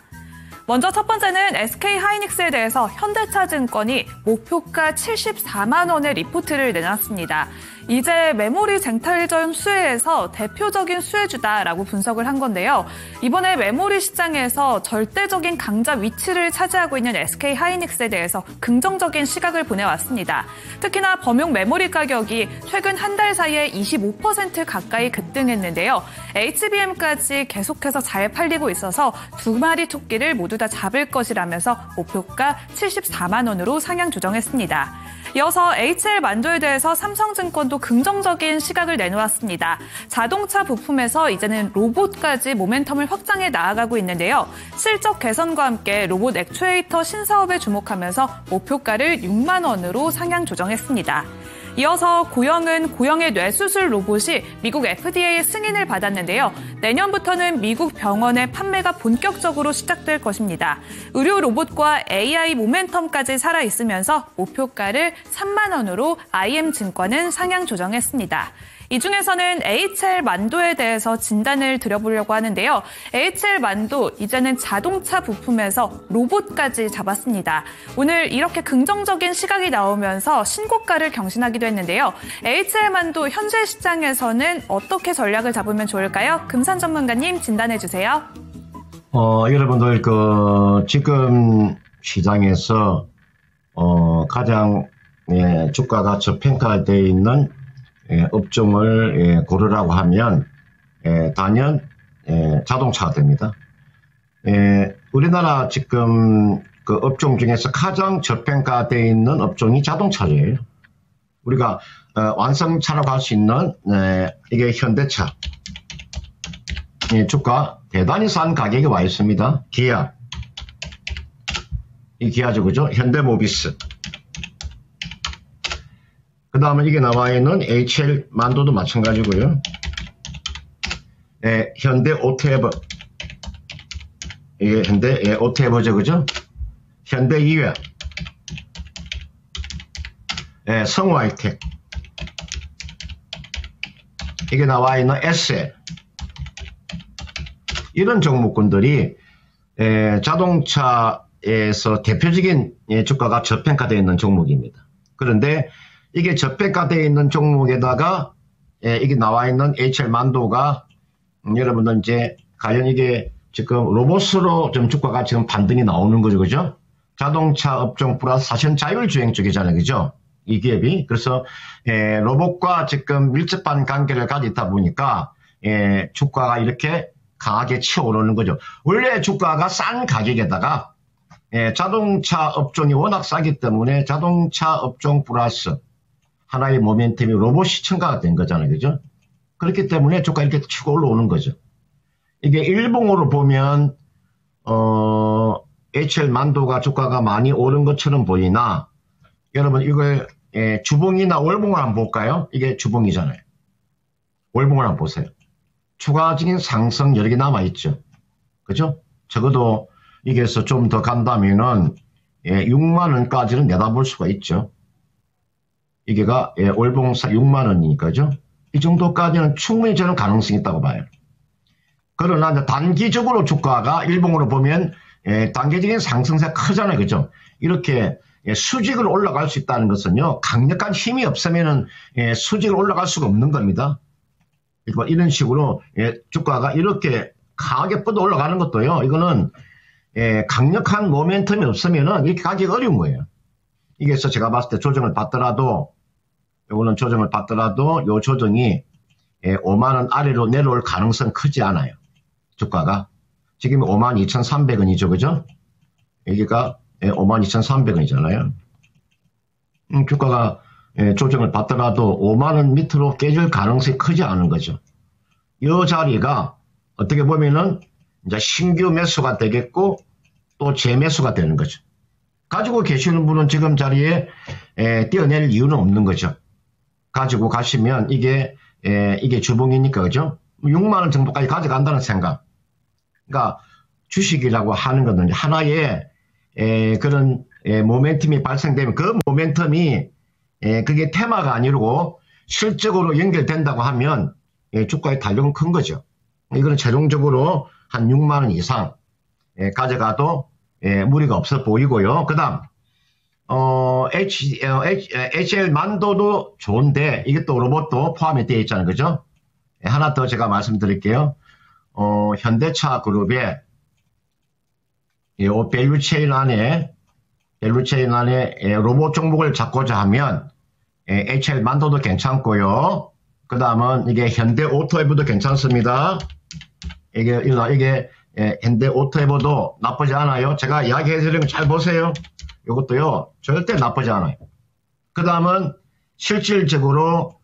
먼저 첫 번째는 SK하이닉스에 대해서 현대차증권이 목표가 74만 원의 리포트를 내놨습니다. 이제 메모리 쟁탈전 수혜에서 대표적인 수혜주다라고 분석을 한 건데요. 이번에 메모리 시장에서 절대적인 강자 위치를 차지하고 있는 SK하이닉스에 대해서 긍정적인 시각을 보내왔습니다. 특히나 범용 메모리 가격이 최근 한 달 사이에 25% 가까이 급등했는데요. HBM까지 계속해서 잘 팔리고 있어서 2마리 토끼를 모두 다 잡을 것이라면서 목표가 74만 원으로 상향 조정했습니다. 이어서 HL만두에 대해서 삼성증권도 긍정적인 시각을 내놓았습니다. 자동차 부품에서 이제는 로봇까지 모멘텀을 확장해 나아가고 있는데요. 실적 개선과 함께 로봇 액추에이터 신사업에 주목하면서 목표가를 6만 원으로 상향 조정했습니다. 이어서 고영은 고영의 뇌수술 로봇이 미국 FDA 승인을 받았는데요. 내년부터는 미국 병원의 판매가 본격적으로 시작될 것입니다. 의료 로봇과 AI 모멘텀까지 살아있으면서 목표가를 3만 원으로 IM증권은 상향 조정했습니다. 이 중에서는 HL만두에 대해서 진단을 드려보려고 하는데요. HL만두, 이제는 자동차 부품에서 로봇까지 잡았습니다. 오늘 이렇게 긍정적인 시각이 나오면서 신고가를 경신하기도 했는데요. HL만두 현재 시장에서는 어떻게 전략을 잡으면 좋을까요? 금산 전문가님 진단해주세요. 여러분들, 지금 시장에서, 가장, 주가가 저평가되어 있는 업종을 고르라고 하면 단연 자동차가 됩니다. 우리나라 지금 그 업종 중에서 가장 저평가되어 있는 업종이 자동차예요. 우리가 완성차라고 할 수 있는 이게 현대차. 주가 대단히 싼 가격에 와 있습니다. 기아. 이 기아죠, 그죠? 현대모비스. 그 다음에 이게 나와 있는 HL만두도 마찬가지고요. 현대오토에버. 이게 현대오토에버죠, 그죠? 현대이외. 성우하이텍. 이게 나와 있는 에스엘. 이런 종목군들이 자동차에서 대표적인 주가가 저평가되어 있는 종목입니다. 그런데 이게 저평가되어 있는 종목에다가 이게 나와 있는 HL만두가 여러분들 이제 과연 이게 지금 로봇으로 좀 주가가 지금 반등이 나오는 거죠, 그죠? 자동차 업종 플러스 사실은 자율주행 쪽이잖아요, 그죠? 이 기업이. 그래서 로봇과 지금 밀접한 관계를 가지고 있다 보니까 주가가 이렇게 강하게 치어오르는 거죠. 원래 주가가 싼 가격에다가 자동차 업종이 워낙 싸기 때문에 자동차 업종 플러스 하나의 모멘텀이 로봇이 첨가가 된 거잖아요. 그죠? 그렇기 때문에 주가 이렇게 치고 올라오는 거죠. 이게 일봉으로 보면 HL 만도가 주가가 많이 오른 것처럼 보이나 여러분 이걸 주봉이나 월봉을 한번 볼까요? 이게 주봉이잖아요. 월봉을 한번 보세요. 추가적인 상승 여러 개 남아있죠. 그죠? 적어도 이게서 좀 더 간다면은 6만 원까지는 내다볼 수가 있죠. 이게가 월봉사 6만 원이니까죠. 이 정도까지는 충분히 저는 가능성이 있다고 봐요. 그러나 단기적으로 주가가 일봉으로 보면 단기적인 상승세가 크잖아요. 그죠? 이렇게 수직을 올라갈 수 있다는 것은요. 강력한 힘이 없으면은 수직을 올라갈 수가 없는 겁니다. 이런 식으로 주가가 이렇게 강하게 뻗어 올라가는 것도요. 이거는 강력한 모멘텀이 없으면은 이렇게 가기가 어려운 거예요. 이게서 제가 봤을 때 조정을 받더라도 이거는 조정을 받더라도 이 조정이 5만 원 아래로 내려올 가능성 크지 않아요. 주가가 지금 52,300원이죠. 그죠? 여기가 52,300원이잖아요. 주가가 조정을 받더라도 5만 원 밑으로 깨질 가능성이 크지 않은 거죠. 이 자리가 어떻게 보면은 이제 신규 매수가 되겠고 또 재매수가 되는 거죠. 가지고 계시는 분은 지금 자리에 뛰어낼 이유는 없는 거죠. 가지고 가시면 이게 주봉이니까 그죠? 6만 원 정도까지 가져간다는 생각. 그러니까 주식이라고 하는 것은 하나의 그런 모멘텀이 발생되면 그 모멘텀이 그게 테마가 아니고 실적으로 연결된다고 하면 주가의 탄력은 큰 거죠. 이거는 최종적으로 한 6만 원 이상 가져가도 무리가 없어 보이고요. 그 다음 HL 만도도 좋은데 이것도 로봇도 포함이 되어 있잖아요. 그죠? 하나 더 제가 말씀드릴게요. 현대차 그룹의 이 밸류체인 안에 로봇 종목을 잡고자 하면 HL 만도도 괜찮고요. 그 다음은 이게 현대 오토에버도 괜찮습니다. 이게 현대 오토에버도 나쁘지 않아요. 제가 이야기해드리는 거 잘 보세요. 이것도요 절대 나쁘지 않아요. 그 다음은 실질적으로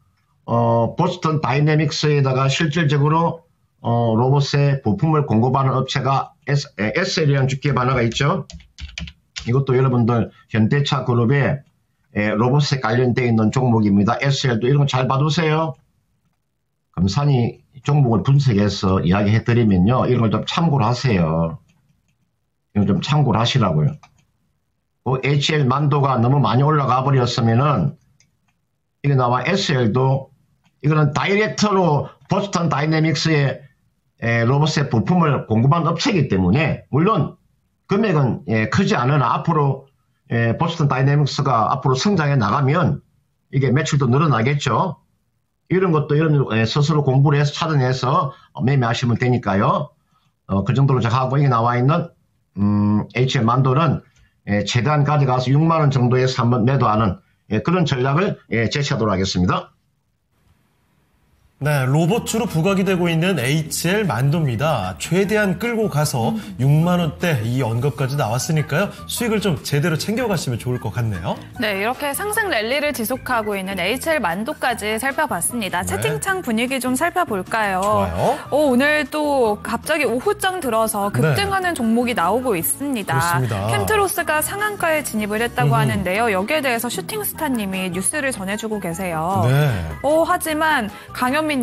보스턴 다이내믹스에다가 실질적으로 로봇의 부품을 공급하는 업체가 SL이라는 주기업 하나가 있죠. 이것도 여러분들 현대차 그룹의 로봇에 관련되어 있는 종목입니다. SL도 이런 거 잘 봐두세요. 금산이 종목을 분석해서 이야기해드리면요. 이런 걸 좀 참고를 하세요. 이런 좀 참고를 하시라고요. HL 만도가 너무 많이 올라가 버렸으면은 이게 나와 SL도 이거는 다이렉트로 보스턴 다이내믹스의 로봇의 부품을 공급한 업체이기 때문에 물론 금액은 크지 않으나 앞으로 보스턴 다이내믹스가 앞으로 성장해 나가면 이게 매출도 늘어나겠죠. 이런 것도 이런 스스로 공부를 해서 찾아내서 매매하시면 되니까요. 그 정도로 제가 하고 이게 나와 있는 HL 만도는 최대한 가져가서 6만 원 정도에서 한번 매도하는 그런 전략을 제시하도록 하겠습니다. 네, 로봇으로 부각이 되고 있는 HL 만도입니다. 최대한 끌고 가서 6만 원대 이 언급까지 나왔으니까요. 수익을 좀 제대로 챙겨가시면 좋을 것 같네요. 네, 이렇게 상승 랠리를 지속하고 있는 HL 만도까지 살펴봤습니다. 네. 채팅창 분위기 좀 살펴볼까요? 좋아요. 오늘 또 갑자기 오후장 들어서 급등하는 종목이 나오고 있습니다. 그렇습니다. 캠트로스가 상한가에 진입을 했다고 하는데요. 여기에 대해서 슈팅스타님이 뉴스를 전해주고 계세요. 네. 하지만 강현미님이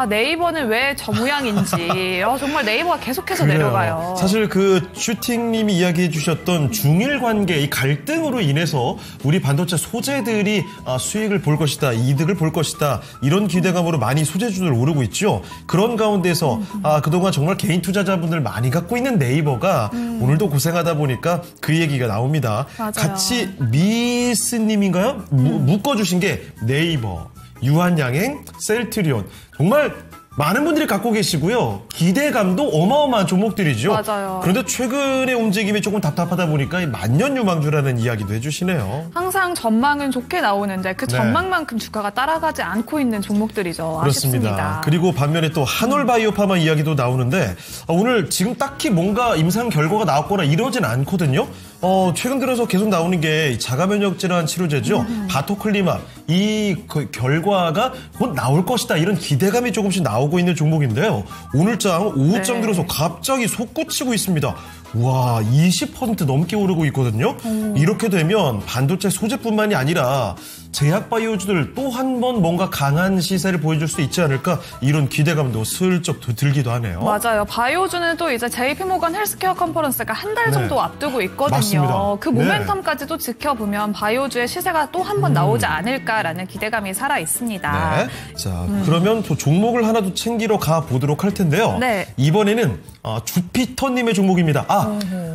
네이버는 왜 저 모양인지 정말 네이버가 계속해서 그래요. 내려가요. 사실 그 슈팅님이 이야기해 주셨던 중일 관계 이 갈등으로 인해서 우리 반도체 소재들이 수익을 볼 것이다, 이득을 볼 것이다 이런 기대감으로 많이 소재주들 오르고 있죠. 그런 가운데서 그동안 정말 개인 투자자분들 많이 갖고 있는 네이버가 오늘도 고생하다 보니까 그 얘기가 나옵니다. 맞아요. 같이 미스님인가요? 묶어주신 게 네이버, 유한양행, 셀트리온 정말 많은 분들이 갖고 계시고요. 기대감도 어마어마한 종목들이죠. 맞아요. 그런데 최근의 움직임이 조금 답답하다 보니까 만년유망주라는 이야기도 해주시네요. 항상 전망은 좋게 나오는데 그 네. 전망만큼 주가가 따라가지 않고 있는 종목들이죠. 그렇습니다. 아쉽습니다. 그리고 반면에 또 한올바이오파마 이야기도 나오는데 오늘 지금 딱히 뭔가 임상 결과가 나왔거나 이러진 않거든요. 최근 들어서 계속 나오는 게 자가면역 질환 치료제죠. 바토클리마. 이 결과가 곧 나올 것이다. 이런 기대감이 조금씩 나오고 있는 종목인데요. 오늘장 오후장 네. 들어서 갑자기 솟구치고 있습니다. 와, 20% 넘게 오르고 있거든요. 이렇게 되면 반도체 소재뿐만이 아니라 제약바이오주들 또 한 번 뭔가 강한 시세를 보여줄 수 있지 않을까 이런 기대감도 슬쩍 들기도 하네요. 맞아요. 바이오주는 또 이제 JP모건 헬스케어 컨퍼런스가 한 달 정도 네. 앞두고 있거든요. 맞습니다. 그 모멘텀까지도 지켜보면 바이오주의 시세가 또 한 번 나오지 않을까라는 기대감이 살아 있습니다. 네. 자, 그러면 또 종목을 하나 더 챙기러 가보도록 할 텐데요. 네. 이번에는 주피터님의 종목입니다.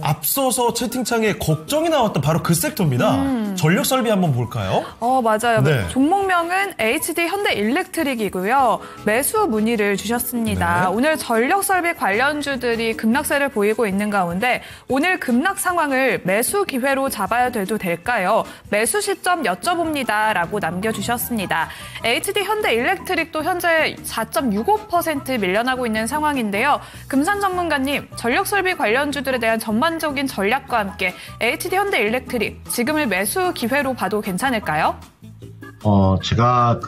앞서서 채팅창에 걱정이 나왔던 바로 그 섹터입니다. 전력 설비 한번 볼까요? 맞아요. 네. 종목명은 HD 현대일렉트릭이고요. 매수 문의를 주셨습니다. 네. 오늘 전력설비 관련주들이 급락세를 보이고 있는 가운데 오늘 급락 상황을 매수 기회로 잡아야 돼도 될까요? 매수 시점 여쭤봅니다. 라고 남겨주셨습니다. HD 현대일렉트릭도 현재 4.65% 밀려나고 있는 상황인데요. 금산 전문가님, 전력설비 관련주들에 대한 전반적인 전략과 함께 HD 현대일렉트릭 지금을 매수 기회로 봐도 괜찮을까요? 제가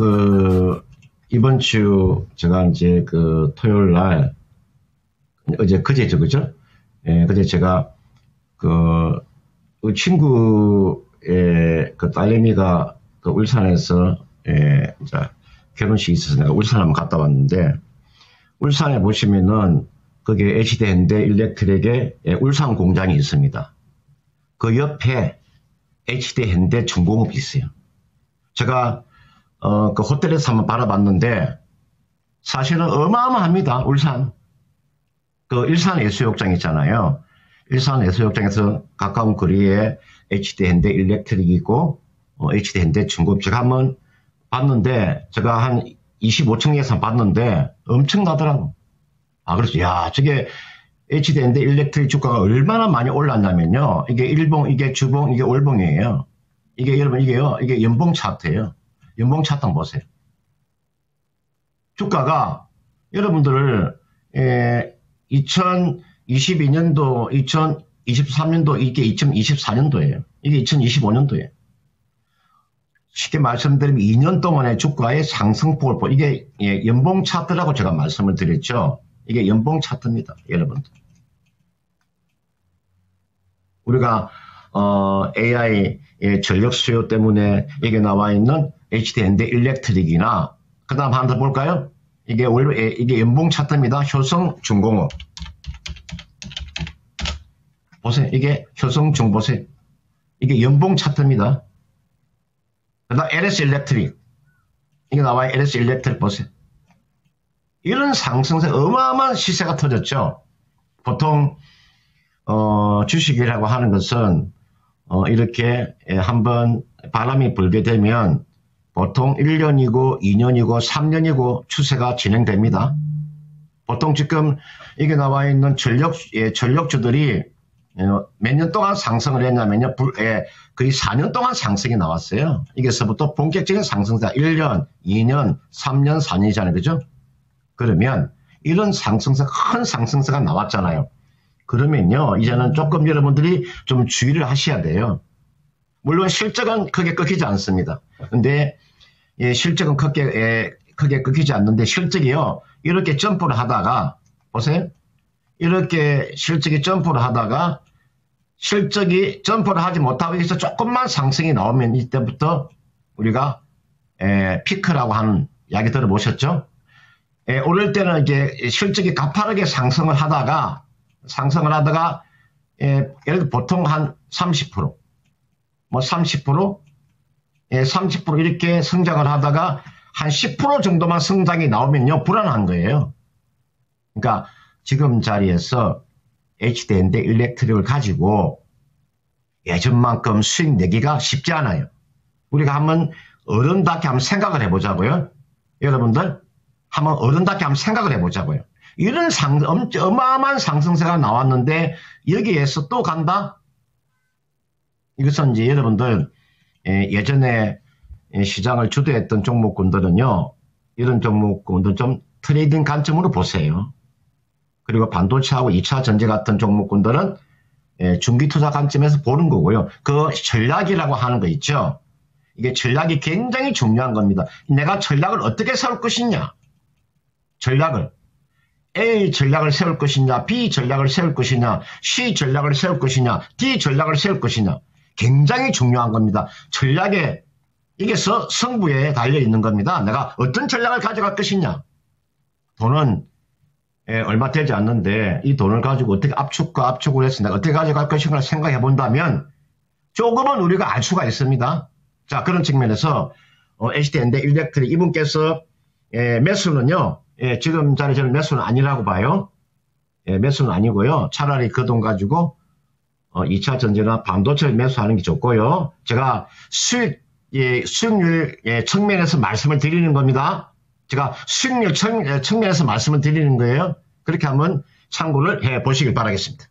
이번 주 제가 이제 토요일 날 그제죠, 그죠? 예, 그제 제가 친구의 딸내미가 울산에서 이제 결혼식이 있어서 내가 울산 한번 갔다 왔는데 울산에 보시면은 거기에 HD 현대 일렉트릭의 울산 공장이 있습니다. 그 옆에 HD 현대 중공업이 있어요. 제가 그 호텔에서 한번 바라봤는데 사실은 어마어마합니다. 울산. 일산 해수욕장 있잖아요. 일산 해수욕장에서 가까운 거리에 HD 현대 일렉트릭이 있고 HD 현대 중공업 제가 한번 봤는데 제가 한 25층 예산 봤는데 엄청나더라고. 그렇죠. 야, 저게 HD 현대 일렉트릭 주가가 얼마나 많이 올랐냐면요. 이게 일봉, 이게 주봉, 이게 월봉이에요. 이게 여러분 이게 연봉 차트예요. 연봉 차트 한번 보세요. 주가가 여러분들 2022년도, 2023년도 이게 2024년도예요. 이게 2025년도예요. 쉽게 말씀드리면 2년 동안의 주가의 상승폭을 이게 연봉 차트라고 제가 말씀을 드렸죠. 이게 연봉 차트입니다, 여러분들. 우리가 AI 전력 수요 때문에 이게 나와 있는 HD 현대 일렉트릭이나 그다음 하나 더 볼까요? 이게 연봉 차트입니다. 효성 중공업. 보세요. 이게 효성 중 보세요. 이게 연봉 차트입니다. 그다음 LS 일렉트릭. 이게 나와요. LS 일렉트릭 보세요. 이런 상승세 어마어마한 시세가 터졌죠. 보통 주식이라고 하는 것은 이렇게 한번 바람이 불게 되면 보통 1년이고 2년이고 3년이고 추세가 진행됩니다. 보통 지금 이게 나와 있는 전력주들이 몇 년 동안 상승을 했냐면요. 거의 4년 동안 상승이 나왔어요. 이게서부터 본격적인 상승세가 1년, 2년, 3년, 4년이잖아요. 그죠? 그러면 이런 상승세, 큰 상승세가 나왔잖아요. 그러면요, 이제는 조금 여러분들이 좀 주의를 하셔야 돼요. 물론 실적은 크게 꺾이지 않습니다. 근데 실적은 크게 꺾이지 않는데 실적이요, 이렇게 점프를 하다가, 보세요. 이렇게 실적이 점프를 하다가 실적이 점프를 하지 못하고 여기서 조금만 상승이 나오면 이때부터 우리가 피크라고 하는 이야기 들어보셨죠? 오를 때는 이제 실적이 가파르게 상승을 하다가 예를 들어 보통 한 30%, 뭐 30%, 30% 이렇게 성장을 하다가 한 10% 정도만 성장이 나오면요, 불안한 거예요. 그러니까 지금 자리에서 HD 현대 일렉트릭을 가지고 예전만큼 수익 내기가 쉽지 않아요. 우리가 한번 어른답게 한번 생각을 해보자고요. 여러분들, 한번 어른답게 한번 생각을 해보자고요. 이런 어마어마한 상승세가 나왔는데 여기에서 또 간다? 이것은 이제 여러분들 예전에 시장을 주도했던 종목군들은요. 이런 종목군들 좀 트레이딩 관점으로 보세요. 그리고 반도체하고 2차 전지 같은 종목군들은 중기 투자 관점에서 보는 거고요. 그 전략이라고 하는 거 있죠. 이게 전략이 굉장히 중요한 겁니다. 내가 전략을 어떻게 세울 것이냐. 전략을. A 전략을 세울 것이냐, B 전략을 세울 것이냐, C 전략을 세울 것이냐, D 전략을 세울 것이냐. 굉장히 중요한 겁니다. 전략에 이게 승부에 달려 있는 겁니다. 내가 어떤 전략을 가져갈 것이냐. 돈은 얼마 되지 않는데 이 돈을 가지고 어떻게 압축과 압축을 해서 내가 어떻게 가져갈 것인가 생각해 본다면 조금은 우리가 알 수가 있습니다. 자, 그런 측면에서 HD현대 일렉트릭 이분께서 매수는요. 지금 자리 저는 매수는 아니라고 봐요. 매수는 아니고요. 차라리 그 돈 가지고 2차 전지나 반도체를 매수하는 게 좋고요. 제가 수익률 측면에서 말씀을 드리는 겁니다. 제가 수익률 측면에서 말씀을 드리는 거예요. 그렇게 한번 참고를 해 보시길 바라겠습니다.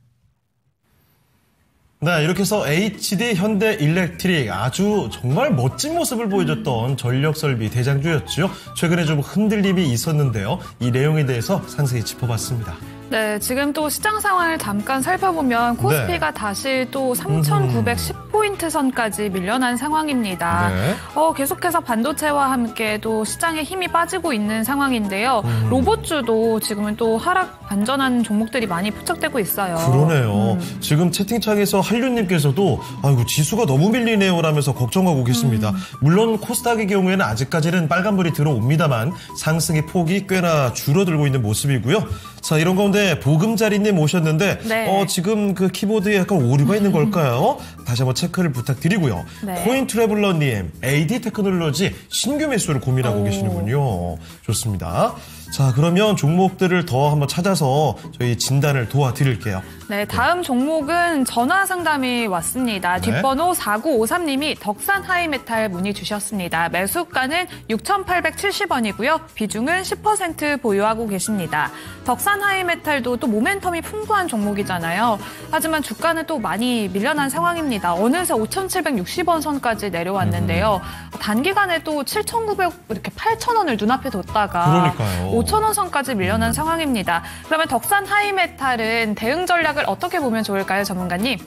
네, 이렇게 해서 HD 현대 일렉트릭 아주 정말 멋진 모습을 보여줬던 전력설비 대장주였죠. 최근에 좀 흔들림이 있었는데요. 이 내용에 대해서 상세히 짚어봤습니다. 네, 지금 또 시장 상황을 잠깐 살펴보면 코스피가 다시 또 3,910포인트 선까지 밀려난 상황입니다. 네. 계속해서 반도체와 함께 또 시장에 힘이 빠지고 있는 상황인데요. 로봇주도 지금은 또 하락 반전한 종목들이 많이 포착되고 있어요. 그러네요. 지금 채팅창에서 한류님께서도 아이고 지수가 너무 밀리네요 라면서 걱정하고 계십니다. 물론 코스닥의 경우에는 아직까지는 빨간불이 들어옵니다만 상승의 폭이 꽤나 줄어들고 있는 모습이고요. 자, 이런 가운데 보금자리님 오셨는데 네. 지금 그 키보드에 약간 오류가 있는 걸까요? 다시 한번 체크를 부탁드리고요. 네. 코인트래블러님, AD 테크놀로지 신규 매수를 고민하고 계시는군요. 좋습니다. 자, 그러면 종목들을 더 한번 찾아서 저희 진단을 도와드릴게요. 네, 다음 종목은 전화 상담이 왔습니다. 네. 뒷번호 4953님이 덕산 하이메탈 문의 주셨습니다. 매수가는 6,870원이고요. 비중은 10% 보유하고 계십니다. 덕산 하이메탈도 또 모멘텀이 풍부한 종목이잖아요. 하지만 주가는 또 많이 밀려난 상황입니다. 어느새 5,760원 선까지 내려왔는데요. 단기간에 또 7,900, 이렇게 8,000원을 눈앞에 뒀다가 그러니까요. 5,000원 선까지 밀려난 상황입니다. 그러면 덕산 하이메탈은 대응 전략을 어떻게 보면 좋을까요, 전문가님?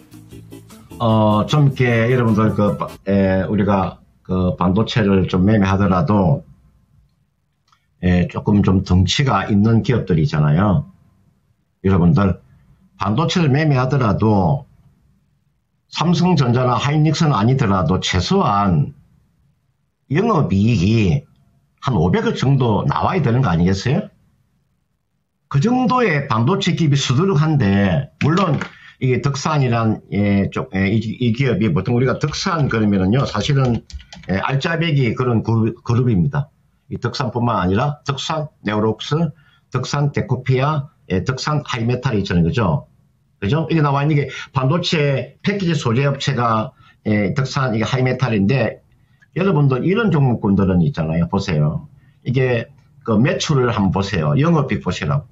좀 이렇게 여러분들 우리가 그 반도체를 좀 매매하더라도 조금 좀 덩치가 있는 기업들이 있잖아요. 여러분들 반도체를 매매하더라도 삼성전자나 하이닉스는 아니더라도 최소한 영업이익이 한 500억 정도 나와야 되는 거 아니겠어요? 그 정도의 반도체 기업이 수두룩한데, 물론 이게 덕산이란 이 기업이 보통 우리가 덕산 그러면은요 사실은 알짜배기 그런 그룹입니다. 이 덕산뿐만 아니라 덕산 네오록스, 덕산 데코피아, 덕산 하이메탈이 있잖아요, 그죠? 이게 나와 있는 게 반도체 패키지 소재 업체가 덕산 이게 하이메탈인데, 여러분들 이런 종목군들은 있잖아요. 보세요. 이게 그 매출을 한번 보세요. 영업이익 보시라고.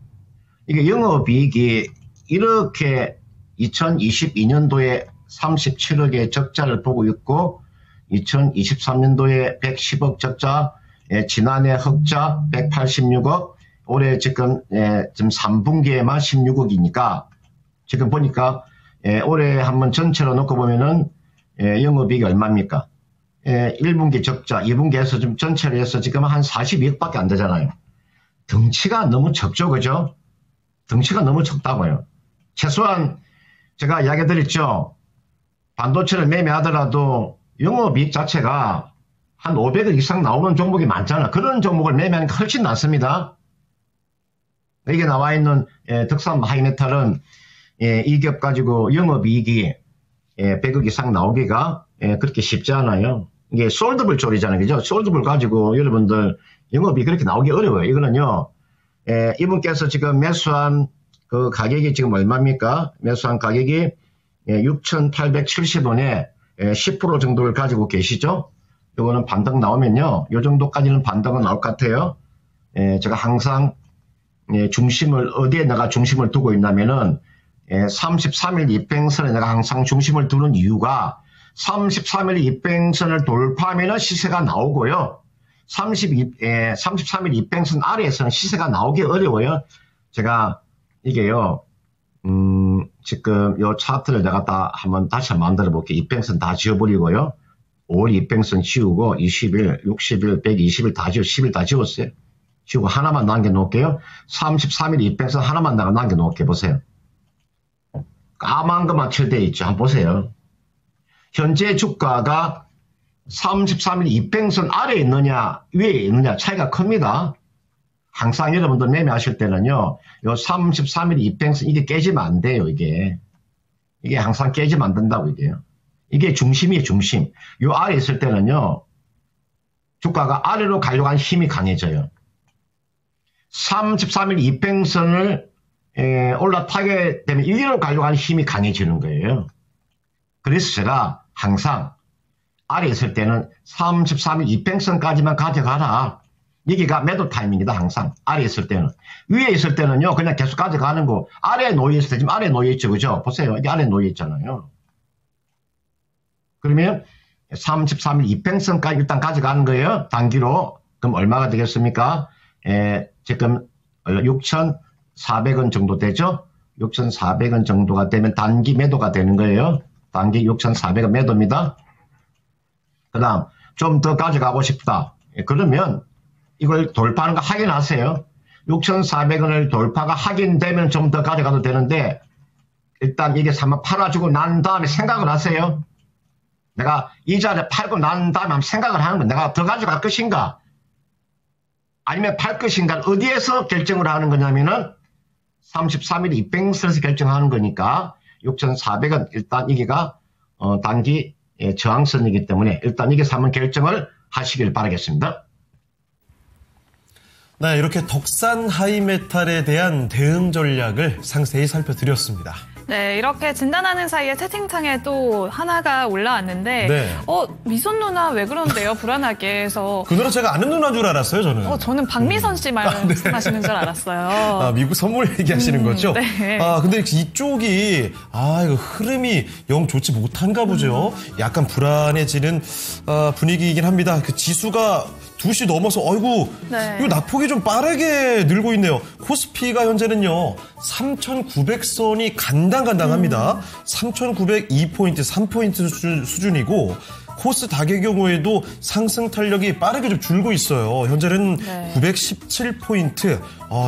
이게 영업이익이 이렇게 2022년도에 37억의 적자를 보고 있고 2023년도에 110억 적자, 지난해 흑자 186억, 올해 지금 3분기에만 16억이니까 지금 보니까 올해 한번 전체로 놓고 보면은 영업이익이 얼마입니까? 1분기 적자, 2분기에서 좀 전체로 해서 지금 한 42억밖에 안 되잖아요. 덩치가 너무 적죠, 그죠? 덩치가 너무 적다고요. 최소한 제가 이야기 드렸죠. 반도체를 매매하더라도 영업이익 자체가 한 500억 이상 나오는 종목이 많잖아. 그런 종목을 매매하는 게 훨씬 낫습니다. 이게 나와 있는 덕산 하이메탈은 이 기업 가지고 영업이익이 100억 이상 나오기가 그렇게 쉽지 않아요. 이게 솔더블 조리잖아요. 그죠? 솔더블 가지고 여러분들 영업이 그렇게 나오기 어려워요. 이거는요, 이분께서 지금 매수한 그 가격이 지금 얼마입니까? 매수한 가격이 6,870원에 10% 정도를 가지고 계시죠? 이거는 반등 나오면요, 이 정도까지는 반등은 나올 것 같아요. 제가 항상 중심을 어디에 내가 중심을 두고 있냐면은 33일 이평선에 내가 항상 중심을 두는 이유가 33일 이평선을 돌파하면은 시세가 나오고요. 33일 이평선 아래에서는 시세가 나오기 어려워요. 제가 이게요. 지금 요 차트를 내가 다시 한번 만들어 볼게요. 이평선 다 지워버리고요. 5월 이평선 지우고 20일, 60일, 120일 다 10일 다 지웠어요. 지우고 하나만 남겨놓을게요. 33일 이평선 하나만 남겨놓을게요. 보세요. 까만 것만 칠되어 있죠. 한번 보세요. 현재 주가가 33일 이평선 아래에 있느냐 위에 있느냐 차이가 큽니다. 항상 여러분들 매매하실 때는요. 요 33일 이평선 이게 깨지면 안 돼요. 이게 항상 깨지면 안 된다고 이게요. 이게 중심이에요. 중심. 요 아래에 있을 때는요. 주가가 아래로 가려고 하는 힘이 강해져요. 33일 이평선을 올라타게 되면 위로 가려고 하는 힘이 강해지는 거예요. 그래서 제가 항상 아래에 있을 때는 33일 이평선까지만 가져가라. 여기가 매도 타임입니다. 항상 아래에 있을 때는. 위에 있을 때는요. 그냥 계속 가져가는 거. 아래에 놓여있을 때 지금 아래에 놓여있죠. 그죠? 보세요. 여기 아래에 놓여있잖아요. 그러면 33일 이평선까지 일단 가져가는 거예요. 단기로. 그럼 얼마가 되겠습니까? 지금 6,400원 정도 되죠? 6,400원 정도가 되면 단기 매도가 되는 거예요. 단기 6,400원 매도입니다. 그 다음 좀 더 가져가고 싶다. 그러면 이걸 돌파하는 거 확인하세요. 6,400원을 돌파가 확인되면 좀 더 가져가도 되는데 일단 이게 한번 팔아주고 난 다음에 생각을 하세요. 내가 이자를 팔고 난 다음에 한번 생각을 하는 거야. 내가 더 가져갈 것인가? 아니면 팔 것인가? 어디에서 결정을 하는 거냐면은 33일 이평선에서 결정하는 거니까 6,400원 일단 이게가 단기 저항선이기 때문에 일단 이게서 한번 결정을 하시길 바라겠습니다. 네, 이렇게 덕산 하이메탈에 대한 대응 전략을 상세히 살펴드렸습니다. 네, 이렇게 진단하는 사이에 채팅창에 또 하나가 올라왔는데 네. 미손 누나 왜 그런데요? 불안하게 해서 그 누나 제가 아는 누나인 줄 알았어요, 저는. 저는 박미선 씨 말씀하시는 줄 알았어요. 미국 선물 얘기하시는 거죠? 네. 근데 이쪽이 이거 흐름이 영 좋지 못한가 보죠. 약간 불안해지는 분위기이긴 합니다. 그 지수가 2시 넘어서 네. 이거 낙폭이 좀 빠르게 늘고 있네요. 코스피가 현재는요 3,900선이 간당간당합니다. 3,902포인트 3포인트 수준이고 코스닥의 경우에도 상승 탄력이 빠르게 좀 줄고 있어요. 현재는 네. 917포인트.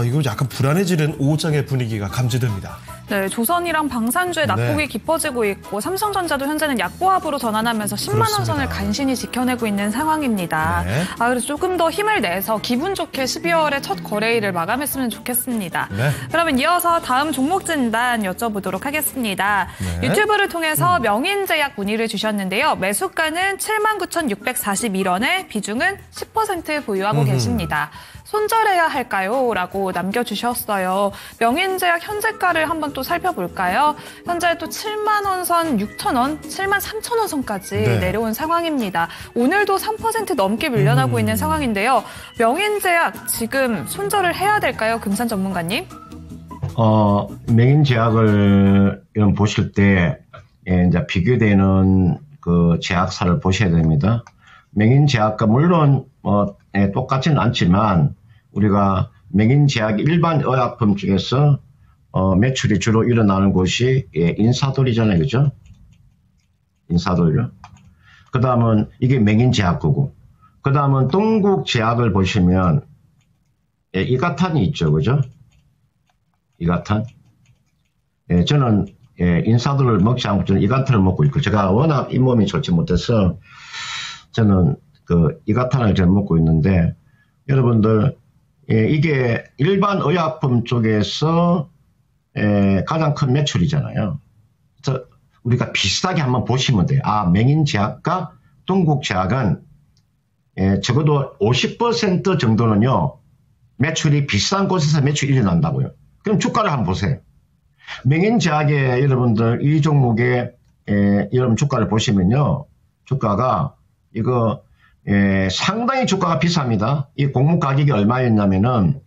이거 약간 불안해지는 오후장의 분위기가 감지됩니다. 네, 조선이랑 방산주의 낙폭이 깊어지고 있고 삼성전자도 현재는 약보합으로 전환하면서 10만 원 선을 간신히 지켜내고 있는 상황입니다. 네. 그래서 조금 더 힘을 내서 기분 좋게 12월의 첫 거래일을 마감했으면 좋겠습니다. 네. 그러면 이어서 다음 종목 진단 여쭤보도록 하겠습니다. 네. 유튜브를 통해서 명인제약 문의를 주셨는데요. 매수가는 79,641원에 비중은 10% 보유하고 계십니다. 손절해야 할까요? 라고 남겨주셨어요. 명인제약 현재가를 한번 또 살펴볼까요? 현재 또 7만 원 선 6천 원, 7만 3천 원 선까지 내려온 상황입니다. 오늘도 3% 넘게 밀려나고 있는 상황인데요. 명인제약 지금 손절을 해야 될까요? 금산 전문가님? 명인제약을 보실 때 이제 비교되는 그 제약사를 보셔야 됩니다. 명인제약과 물론 똑같지는 않지만 우리가 명인제약 일반 의약품 중에서 매출이 주로 일어나는 곳이 인사돌이잖아요. 그죠? 인사돌이요. 그 다음은 이게 명인제약구고 그 다음은 동국제약을 보시면 이가탄이 있죠. 그죠? 이가탄. 저는 인사돌을 먹지 않고 저는 이가탄을 먹고 있고 제가 워낙 잇몸이 좋지 못해서 저는 그 이가탄을 잘 먹고 있는데 여러분들 이게 일반 의약품 쪽에서 가장 큰 매출이잖아요. 그래서 우리가 비슷하게 한번 보시면 돼요. 명인제약과 동국제약은 적어도 50% 정도는요. 매출이 비싼 곳에서 매출이 일어난다고요. 그럼 주가를 한번 보세요. 명인제약의 여러분들 이 종목의 여러분 주가를 보시면요. 주가가 이거 상당히 주가가 비쌉니다. 이 공모 가격이 얼마였냐면은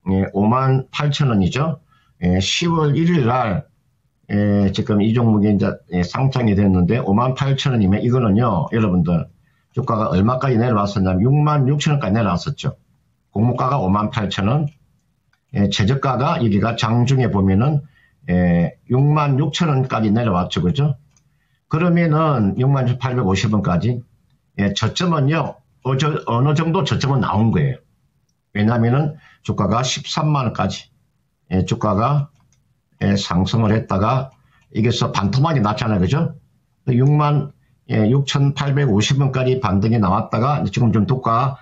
58,000원이죠. 10월 1일 날 지금 이 종목이 이제 상장이 됐는데 58,000원이면 이거는요, 여러분들 주가가 얼마까지 내려왔었냐면 66,000원까지 내려왔었죠. 공모가가 58,000원, 최저가가 여기가 장중에 보면은 66,000원까지 내려왔죠, 그죠? 그러면은 66,850원까지 저점은요, 어느 정도 저점은 나온 거예요. 왜냐면은 주가가 13만원까지 주가가 상승을 했다가 이게서 반토막이 났잖아요, 그죠? 66,850원까지 반등이 나왔다가 지금 좀 주가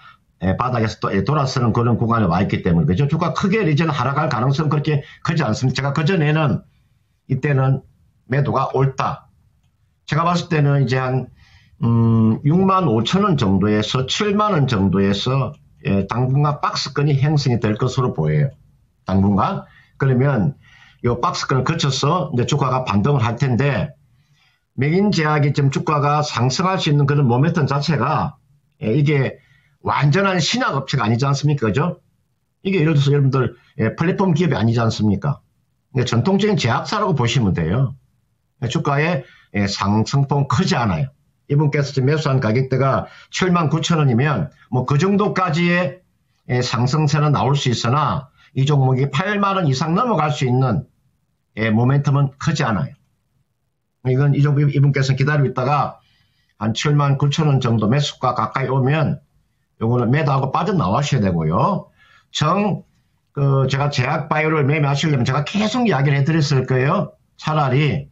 바닥에서 또 돌아서는 그런 구간에 와 있기 때문에, 그죠? 주가 크게 이제는 하락할 가능성은 그렇게 크지 않습니다. 제가 그전에는 이때는 매도가 옳다. 제가 봤을 때는 이제 한 65,000원 정도에서 7만원 정도에서 당분간 박스권이 형성이 될 것으로 보여요. 당분간. 그러면 이 박스권을 거쳐서 이제 주가가 반등을 할 텐데, 맥인제약이 좀 주가가 상승할 수 있는 그런 모멘텀 자체가 이게 완전한 신약 업체가 아니지 않습니까? 그죠? 이게 예를 들어서 여러분들 플랫폼 기업이 아니지 않습니까? 전통적인 제약사라고 보시면 돼요. 주가의 상승폭 크지 않아요. 이분께서 지금 매수한 가격대가 79,000원이면 뭐 그 정도까지의 상승세는 나올 수 있으나 이 종목이 8만원 이상 넘어갈 수 있는 모멘텀은 크지 않아요. 이건 이분께서 기다리고 있다가 한 79,000원 정도 매수가 가까이 오면 요거는 매도하고 빠져나와셔야 되고요. 제가 제약바이오를 매매하시려면 제가 계속 이야기를 해드렸을 거예요. 차라리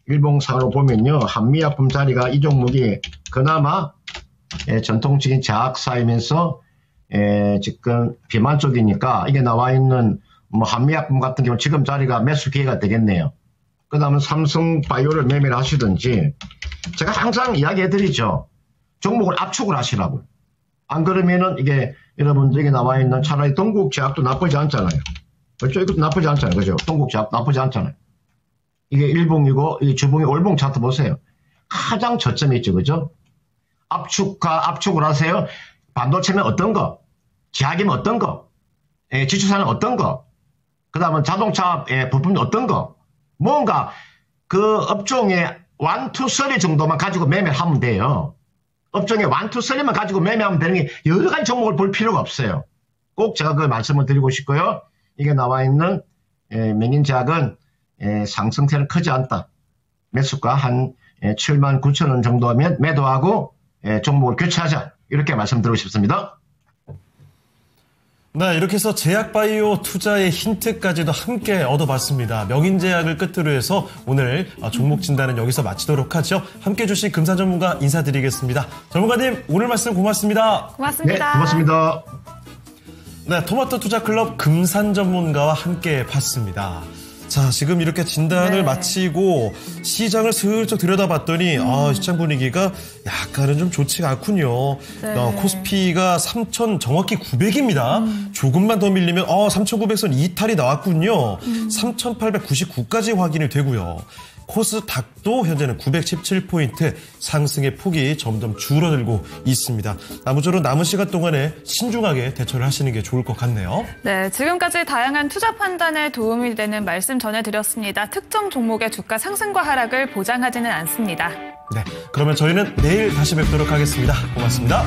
일봉상으로 보면요, 한미약품 자리가 이 종목이 그나마 전통적인 제약사이면서 지금 비만 쪽이니까 이게 나와 있는 뭐 한미약품 같은 경우 지금 자리가 매수 기회가 되겠네요. 그 다음은 삼성바이오를 매매를 하시든지, 제가 항상 이야기해드리죠. 종목을 압축을 하시라고요. 안 그러면은 이게 여러분들에게 나와 있는 차라리 동국제약도 나쁘지 않잖아요. 그렇죠? 이것도 나쁘지 않잖아요. 그죠? 동국제약도 나쁘지 않잖아요. 이게 일봉이고, 이 주봉이 올봉 차트 보세요. 가장 저점이 있죠. 그죠? 압축을 하세요. 반도체면 어떤 거? 제약이면 어떤 거? 지주사는 어떤 거? 그 다음은 자동차 부품은 어떤 거? 뭔가 그 업종의 1, 2, 3 정도만 가지고 매매를 하면 돼요. 업종의 1, 2, 3만 가지고 매매하면 되는 게 여러 가지 종목을 볼 필요가 없어요. 꼭 제가 그 말씀을 드리고 싶고요. 이게 나와 있는 맥인제약은 상승세는 크지 않다. 매수가 한 79,000원 정도면 매도하고 종목을 교체하자. 이렇게 말씀드리고 싶습니다. 네, 이렇게 해서 제약바이오 투자의 힌트까지도 함께 얻어봤습니다. 명인제약을 끝으로 해서 오늘 종목 진단은 여기서 마치도록 하죠. 함께 해주신 금산 전문가 인사드리겠습니다. 전문가님, 오늘 말씀 고맙습니다. 고맙습니다. 네, 고맙습니다. 네, 토마토 투자클럽 금산 전문가와 함께 봤습니다. 자, 지금 이렇게 진단을 마치고 시장을 슬쩍 들여다봤더니 시장 분위기가 약간은 좀 좋지가 않군요. 네. 코스피가 3,000 정확히 900입니다. 조금만 더 밀리면 3,900선 이탈이 나왔군요. 3,899까지 확인이 되고요. 코스닥도 현재는 917포인트 상승의 폭이 점점 줄어들고 있습니다. 아무쪼록 남은 시간 동안에 신중하게 대처를 하시는 게 좋을 것 같네요. 네, 지금까지 다양한 투자 판단에 도움이 되는 말씀 전해드렸습니다. 특정 종목의 주가 상승과 하락을 보장하지는 않습니다. 네, 그러면 저희는 내일 다시 뵙도록 하겠습니다. 고맙습니다.